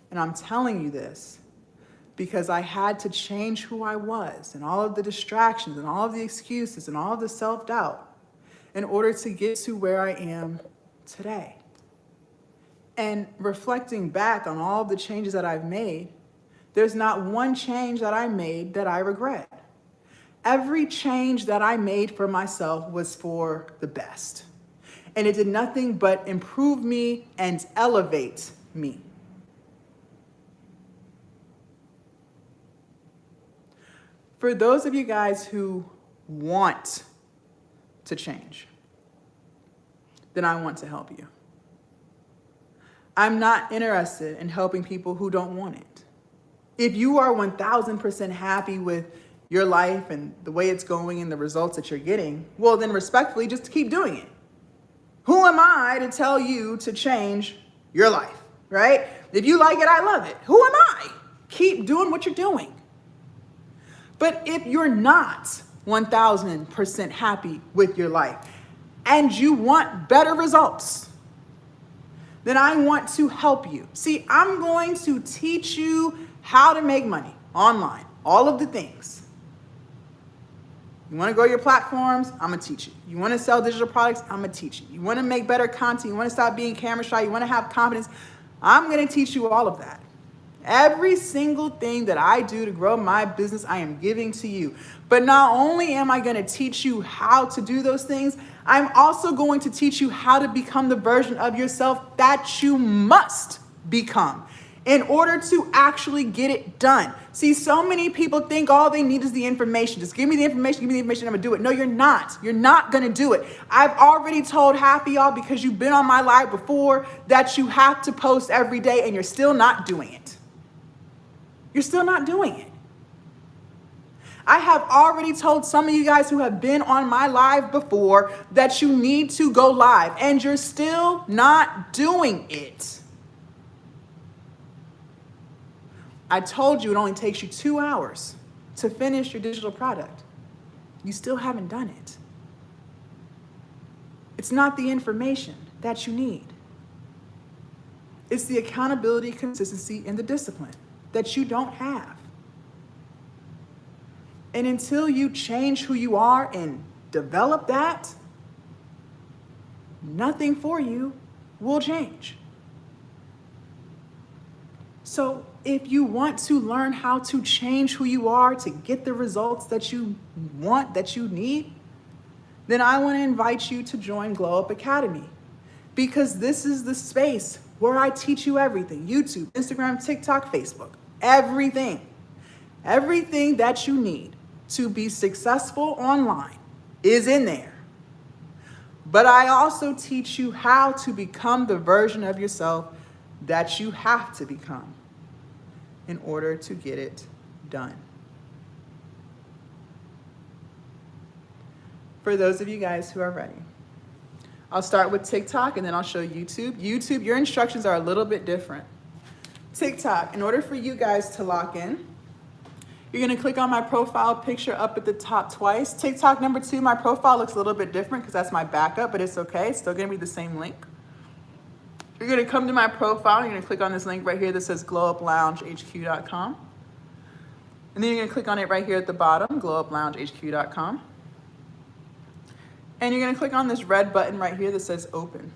And I'm telling you this because I had to change who I was and all of the distractions and all of the excuses and all of the self-doubt in order to get to where I am today. And reflecting back on all of the changes that I've made, there's not one change that I made that I regret. Every change that I made for myself was for the best. And it did nothing but improve me and elevate me. For those of you guys who want to change, then I want to help you. I'm not interested in helping people who don't want it. If you are 1000% happy with your life and the way it's going and the results that you're getting, well, then respectfully, just keep doing it. Who am I to tell you to change your life, right? If you like it, I love it. Who am I? Keep doing what you're doing. But if you're not 1000% happy with your life and you want better results, then I want to help you. See, I'm going to teach you how to make money online, all of the things. You want to grow your platforms? I'm going to teach you. You want to sell digital products? I'm going to teach you. You want to make better content? You want to stop being camera shy? You want to have confidence? I'm going to teach you all of that. Every single thing that I do to grow my business, I am giving to you. But not only am I going to teach you how to do those things, I'm also going to teach you how to become the version of yourself that you must become in order to actually get it done. See, so many people think all they need is the information. Just give me the information, I'm gonna do it. No, you're not. You're not gonna do it. I've already told half of y'all, because you've been on my live before, that you have to post every day and you're still not doing it. You're still not doing it. I have already told some of you guys who have been on my live before that you need to go live and you're still not doing it. I told you it only takes you 2 hours to finish your digital product. You still haven't done it. It's not the information that you need. It's the accountability, consistency, and the discipline that you don't have. And until you change who you are and develop that, nothing for you will change. So if you want to learn how to change who you are to get the results that you want, that you need, then I want to invite you to join Glow Up Academy, because this is the space where I teach you everything. YouTube, Instagram, TikTok, Facebook, everything. Everything that you need to be successful online is in there. But I also teach you how to become the version of yourself that you have to become in order to get it done. For those of you guys who are ready, I'll start with TikTok and then I'll show YouTube. YouTube, your instructions are a little bit different. TikTok, in order for you guys to lock in, you're gonna click on my profile picture up at the top twice. TikTok number 2, my profile looks a little bit different because that's my backup, but it's okay. It's still gonna be the same link. You're gonna come to my profile, you're gonna click on this link right here that says glowuploungehq.com. And then you're gonna click on it right here at the bottom, glowuploungehq.com. And you're gonna click on this red button right here that says open.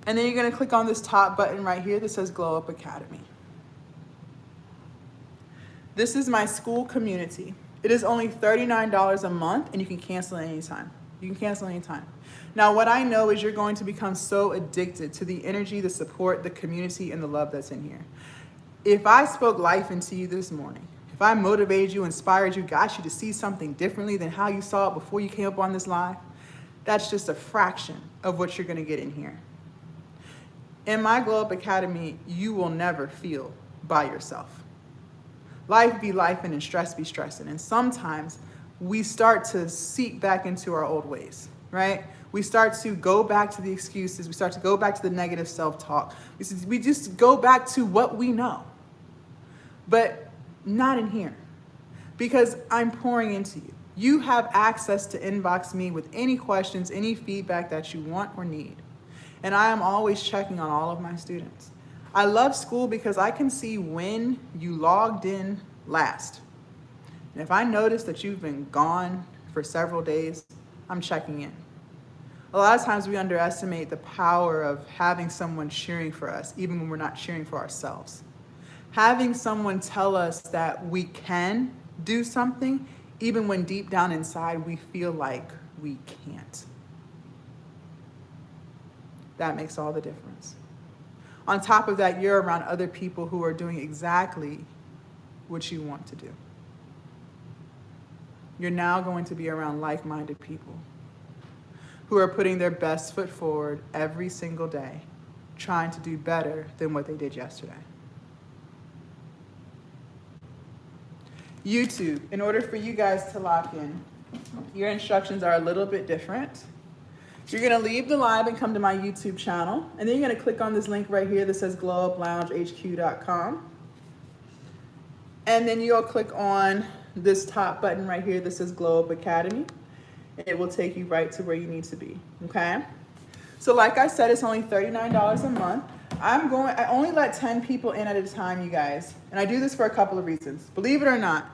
And then you're gonna click on this top button right here that says Glow Up Academy. This is my Skool community. It is only $39 a month and you can cancel it anytime. You can cancel anytime. Now, what I know is you're going to become so addicted to the energy, the support, the community, and the love that's in here. If I spoke life into you this morning, if I motivated you, inspired you, got you to see something differently than how you saw it before you came up on this live, that's just a fraction of what you're gonna get in here. In my Glow Up Academy, you will never feel by yourself. Life be life and stress be stressing. And sometimes we start to seep back into our old ways, right? We start to go back to the excuses. We start to go back to the negative self-talk. We just go back to what we know, but not in here, because I'm pouring into you. You have access to inbox me with any questions, any feedback that you want or need. And I am always checking on all of my students. I love Skool because I can see when you logged in last. And if I notice that you've been gone for several days, I'm checking in. A lot of times we underestimate the power of having someone cheering for us, even when we're not cheering for ourselves. Having someone tell us that we can do something, even when deep down inside we feel like we can't. That makes all the difference. On top of that, you're around other people who are doing exactly what you want to do. You're now going to be around like-minded people who are putting their best foot forward every single day, trying to do better than what they did yesterday. YouTube, in order for you guys to lock in, your instructions are a little bit different. You're gonna leave the live and come to my YouTube channel, and then you're gonna click on this link right here that says glowuploungehq.com. And then you'll click on this top button right here that says Glow Up Academy. And it will take you right to where you need to be, okay? So like I said, it's only $39 a month. I only let 10 people in at a time, you guys. And I do this for a couple of reasons. Believe it or not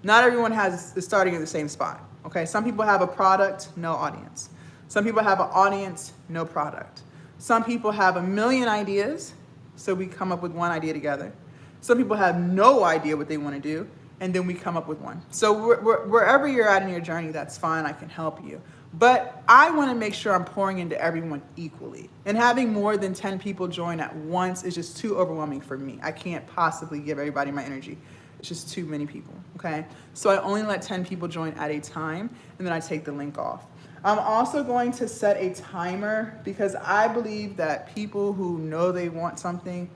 everyone is starting at the same spot, okay? Some people have a product, no audience. Some people have an audience, no product. Some people have a million ideas, so we come up with one idea together. Some people have no idea what they want to do, and then we come up with one. So wherever you're at in your journey, that's fine, I can help you. But I want to make sure I'm pouring into everyone equally. And having more than 10 people join at once is just too overwhelming for me. I can't possibly give everybody my energy. It's just too many people, okay? So I only let 10 people join at a time, and then I take the link off. I'm also going to set a timer because I believe that people who know they want something,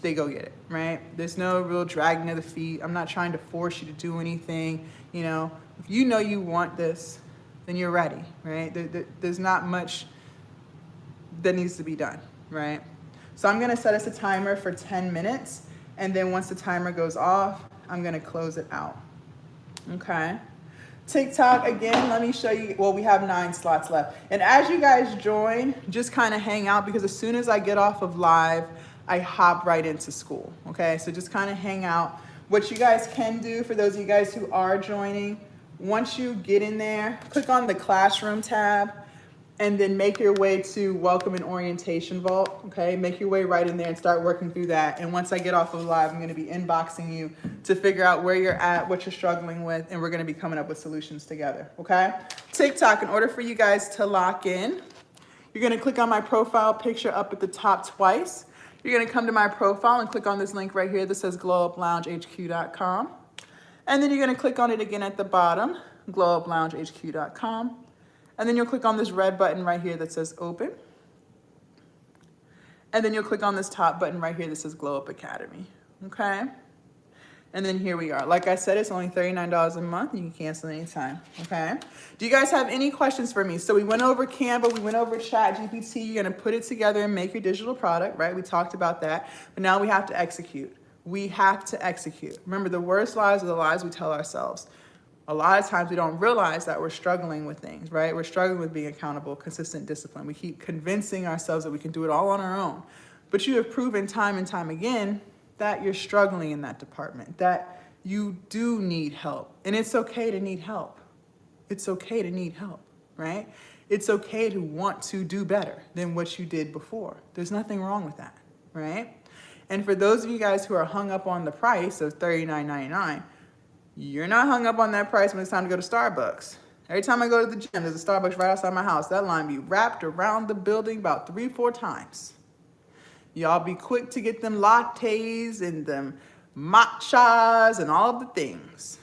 they go get it, right? There's no real dragging of the feet. I'm not trying to force you to do anything. You know, if you know you want this, then you're ready, right? There's not much that needs to be done, right? So I'm gonna set us a timer for 10 minutes, and then once the timer goes off, I'm gonna close it out, okay? TikTok, again, let me show you, well, we have 9 slots left. And as you guys join, just kind of hang out because as soon as I get off of live, I hop right into Skool, okay? So just kind of hang out. What you guys can do for those of you guys who are joining, once you get in there, click on the classroom tab and then make your way to Welcome and Orientation Vault, okay? Make your way right in there and start working through that. And once I get off of live, I'm gonna be inboxing you to figure out where you're at, what you're struggling with, and we're gonna be coming up with solutions together, okay? TikTok, in order for you guys to lock in, you're gonna click on my profile picture up at the top twice. You're gonna come to my profile and click on this link right here that says glowuploungehq.com. And then you're gonna click on it again at the bottom, glowuploungehq.com. And then you'll click on this red button right here that says open. And then you'll click on this top button right here that says Glow Up Academy. Okay? And then here we are. Like I said, it's only $39 a month. You can cancel anytime. Okay? Do you guys have any questions for me? So we went over Canva, we went over ChatGPT. You're going to put it together and make your digital product, right? We talked about that. But now we have to execute. We have to execute. Remember, the worst lies are the lies we tell ourselves. A lot of times we don't realize that we're struggling with things, right? We're struggling with being accountable, consistent discipline. We keep convincing ourselves that we can do it all on our own. But you have proven time and time again that you're struggling in that department, that you do need help. And it's okay to need help. It's okay to need help, right? It's okay to want to do better than what you did before. There's nothing wrong with that, right? And for those of you guys who are hung up on the price of $39.99, you're not hung up on that price when it's time to go to Starbucks. Every time I go to the gym, there's a Starbucks right outside my house. That line be wrapped around the building about 3-4 times. Y'all be quick to get them lattes and them matchas and all of the things.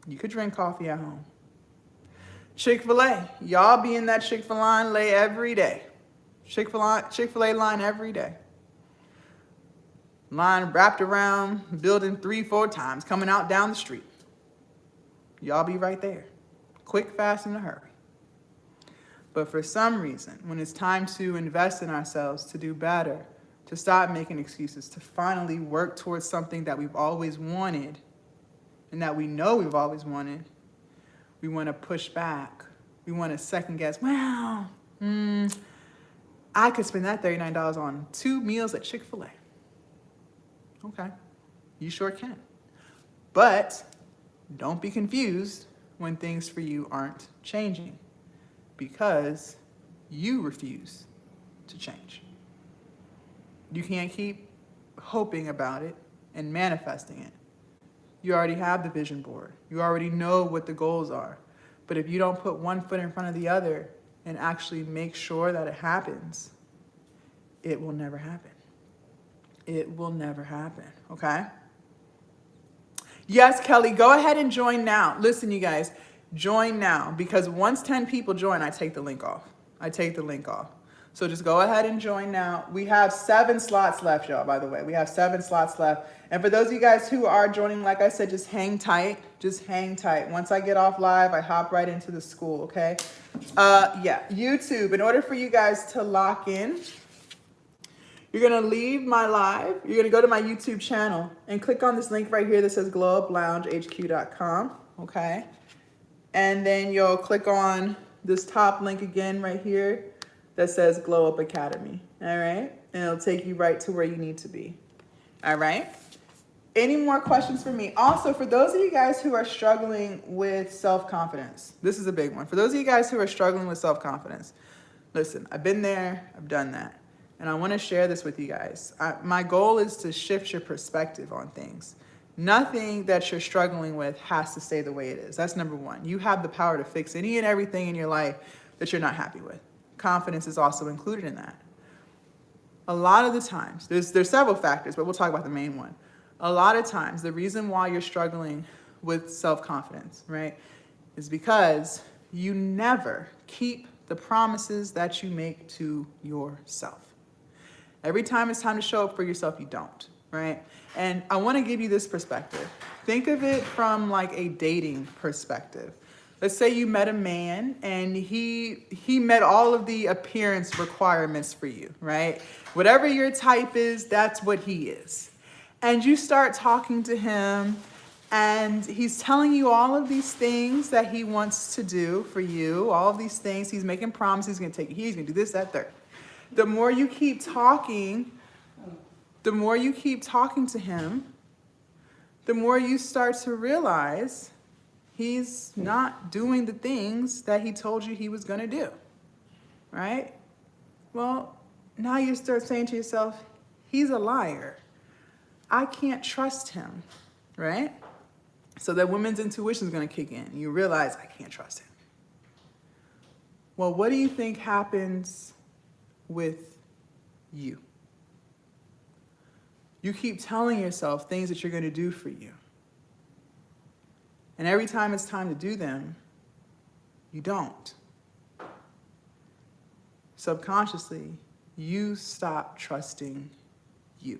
You could drink coffee at home. Chick-fil-A. Y'all be in that Chick-fil-A every day. Chick-fil-A line every day. Line wrapped around building 3-4 times, coming out down the street. Y'all be right there. Quick, fast, in a hurry. But for some reason, when it's time to invest in ourselves, to do better, to stop making excuses, to finally work towards something that we've always wanted and that we know we've always wanted, we want to push back. We want to second guess, well, I could spend that $39 on 2 meals at Chick-fil-A. Okay, you sure can. But don't be confused when things for you aren't changing because you refuse to change. You can't keep hoping about it and manifesting it. You already have the vision board. You already know what the goals are. But if you don't put one foot in front of the other and actually make sure that it happens, it will never happen. It will never happen, okay? Yes, Kelly, go ahead and join now. Listen, you guys, join now because once 10 people join, I take the link off. So just go ahead and join now. We have 7 slots left, y'all, by the way. We have 7 slots left. And for those of you guys who are joining, like I said, just hang tight. Just hang tight. Once I get off live, I hop right into the Skool, okay? Yeah, YouTube, in order for you guys to lock in, you're going to leave my live. You're going to go to my YouTube channel and click on this link right here that says glowuploungehq.com, okay? And then you'll click on this top link again right here that says Glow Up Academy, all right? And it'll take you right to where you need to be, all right? Any more questions for me? Also, for those of you guys who are struggling with self-confidence, this is a big one. For those of you guys who are struggling with self-confidence, listen, I've been there, I've done that. And I want to share this with you guys. My goal is to shift your perspective on things. Nothing that you're struggling with has to stay the way it is. That's number one. You have the power to fix any and everything in your life that you're not happy with. Confidence is also included in that. A lot of the times, there's several factors, but we'll talk about the main one. A lot of times, the reason why you're struggling with self-confidence, right, is because you never keep the promises that you make to yourself. Every time it's time to show up for yourself, you don't, right? And I want to give you this perspective. Think of it from like a dating perspective. Let's say you met a man and he met all of the appearance requirements for you, right? Whatever your type is, that's what he is. And you start talking to him and he's telling you all of these things that he wants to do for you, all of these things. He's making promises, he's going to take you here, he's going to do this, that, third. The more you keep talking to him, the more you start to realize he's not doing the things that he told you he was going to do, right? Well, now you start saying to yourself, he's a liar. I can't trust him, right? So that woman's intuition is going to kick in. You realize, I can't trust him. Well, what do you think happens with you? You keep telling yourself things that you're going to do for you. And every time it's time to do them, you don't. Subconsciously, you stop trusting you.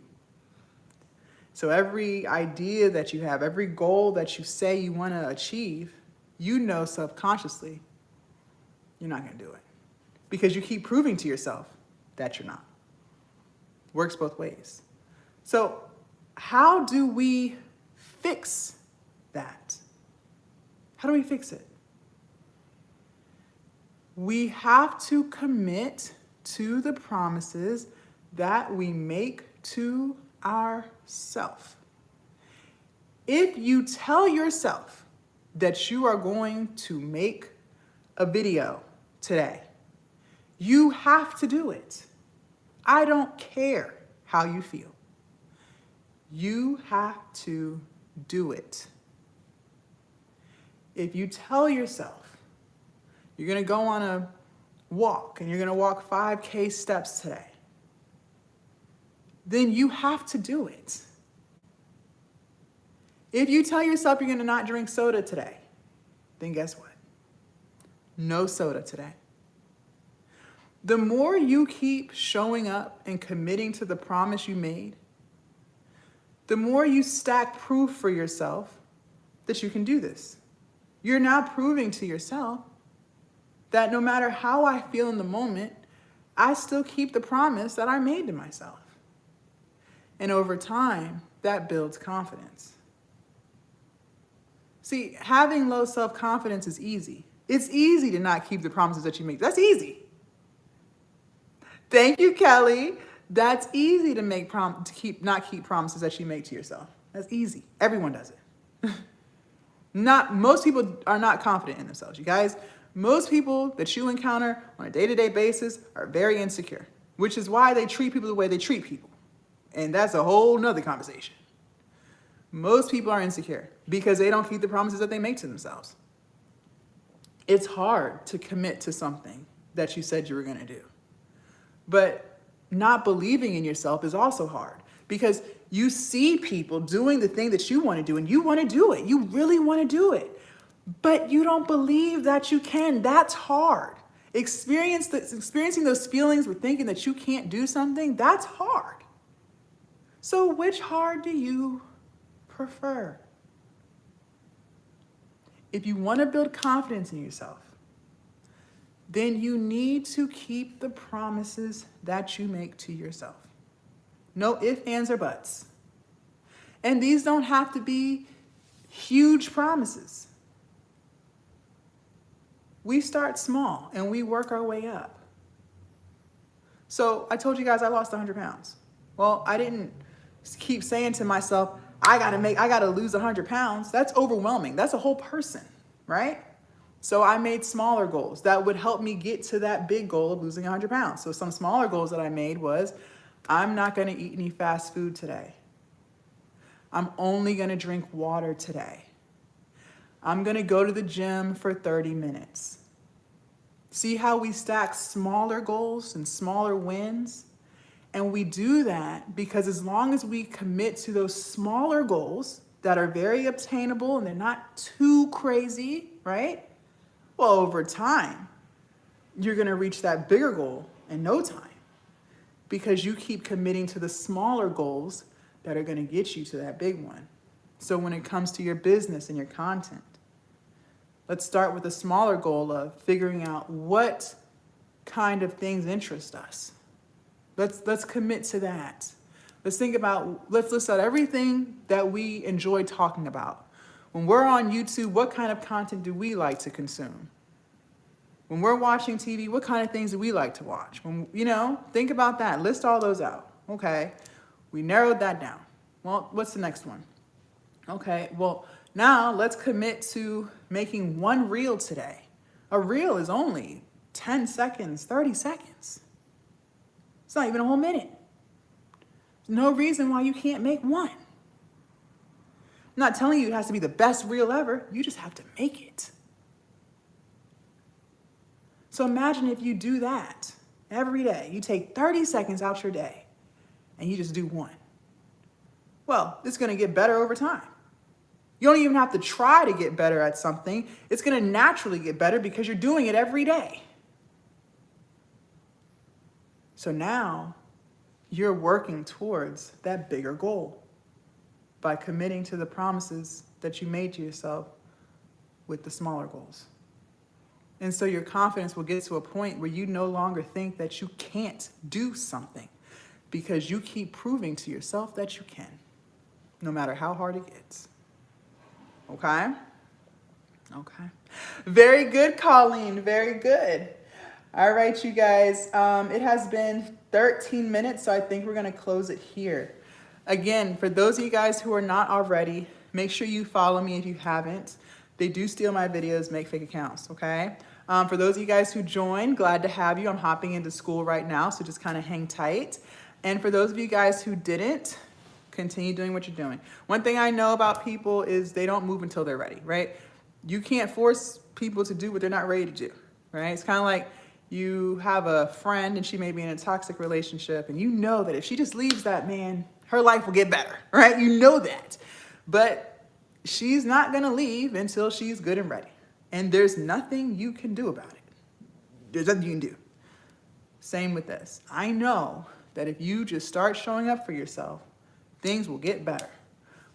So every idea that you have, every goal that you say you want to achieve, you know subconsciously you're not going to do it. Because you keep proving to yourself that you're not. Works both ways. So how do we fix that? How do we fix it? We have to commit to the promises that we make to ourselves. If you tell yourself that you are going to make a video today, you have to do it. I don't care how you feel. You have to do it. If you tell yourself you're going to go on a walk and you're going to walk 5K steps today, then you have to do it. If you tell yourself you're going to not drink soda today, then guess what? No soda today. The more you keep showing up and committing to the promise you made, the more you stack proof for yourself that you can do this. You're now proving to yourself that no matter how I feel in the moment, I still keep the promise that I made to myself. And over time, that builds confidence. See, having low self-confidence is easy. It's easy to not keep the promises that you make. That's easy. Thank you, Kelly. That's easy to not keep promises that you make to yourself. That's easy. Everyone does it. Most people are not confident in themselves, you guys. Most people that you encounter on a day-to-day basis are very insecure, which is why they treat people the way they treat people. And that's a whole nother conversation. Most people are insecure because they don't keep the promises that they make to themselves. It's hard to commit to something that you said you were going to do. But not believing in yourself is also hard because you see people doing the thing that you want to do and you want to do it. You really want to do it. But you don't believe that you can. That's hard. Experiencing those feelings with thinking that you can't do something, that's hard. So which hard do you prefer? If you want to build confidence in yourself, then you need to keep the promises that you make to yourself. No ifs, ands, or buts. And these don't have to be huge promises. We start small and we work our way up. So I told you guys I lost 100 pounds. Well, I didn't keep saying to myself, I gotta lose 100 pounds. That's overwhelming. That's a whole person, right? So I made smaller goals that would help me get to that big goal of losing 100 pounds. So some smaller goals that I made was, I'm not gonna eat any fast food today. I'm only gonna drink water today. I'm gonna go to the gym for 30 minutes. See how we stack smaller goals and smaller wins? And we do that because as long as we commit to those smaller goals that are very obtainable and they're not too crazy, right? Well, over time, you're gonna reach that bigger goal in no time because you keep committing to the smaller goals that are gonna get you to that big one. So when it comes to your business and your content, let's start with a smaller goal of figuring out what kind of things interest us. Let's commit to that. Let's list out everything that we enjoy talking about. When we're on YouTube, what kind of content do we like to consume? When we're watching TV, what kind of things do we like to watch? Think about that. List all those out. Okay, we narrowed that down. Well, what's the next one? Okay, well, now let's commit to making one reel today. A reel is only 10 seconds, 30 seconds. It's not even a whole minute. There's no reason why you can't make one. I'm not telling you it has to be the best reel ever. You just have to make it. So imagine if you do that every day. You take 30 seconds out your day and you just do one. Well, it's going to get better over time. You don't even have to try to get better at something. It's going to naturally get better because you're doing it every day. So now you're working towards that bigger goal by committing to the promises that you made to yourself with the smaller goals. And so your confidence will get to a point where you no longer think that you can't do something because you keep proving to yourself that you can, no matter how hard it gets. Okay? Okay. Very good, Colleen. Very good. All right, you guys. It has been 13 minutes, so I think we're going to close it here. Again, for those of you guys who are not already, make sure you follow me if you haven't. They do steal my videos, make fake accounts, okay? For those of you guys who joined, glad to have you. I'm hopping into Skool right now, so just kind of hang tight. And for those of you guys who didn't, continue doing what you're doing. One thing I know about people is they don't move until they're ready, right? You can't force people to do what they're not ready to do, right? It's kind of like you have a friend and she may be in a toxic relationship and you know that if she just leaves that man, her life will get better, right? You know that. But she's not going to leave until she's good and ready. And there's nothing you can do about it. There's nothing you can do. Same with this. I know that if you just start showing up for yourself, things will get better.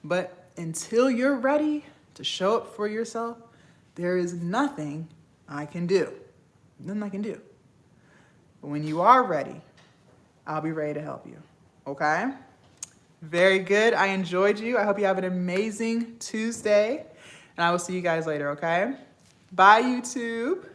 But until you're ready to show up for yourself, there is nothing I can do. Nothing I can do. But when you are ready, I'll be ready to help you. Okay? Very good. I enjoyed you. I hope you have an amazing Tuesday. And I will see you guys later, okay? Bye, YouTube.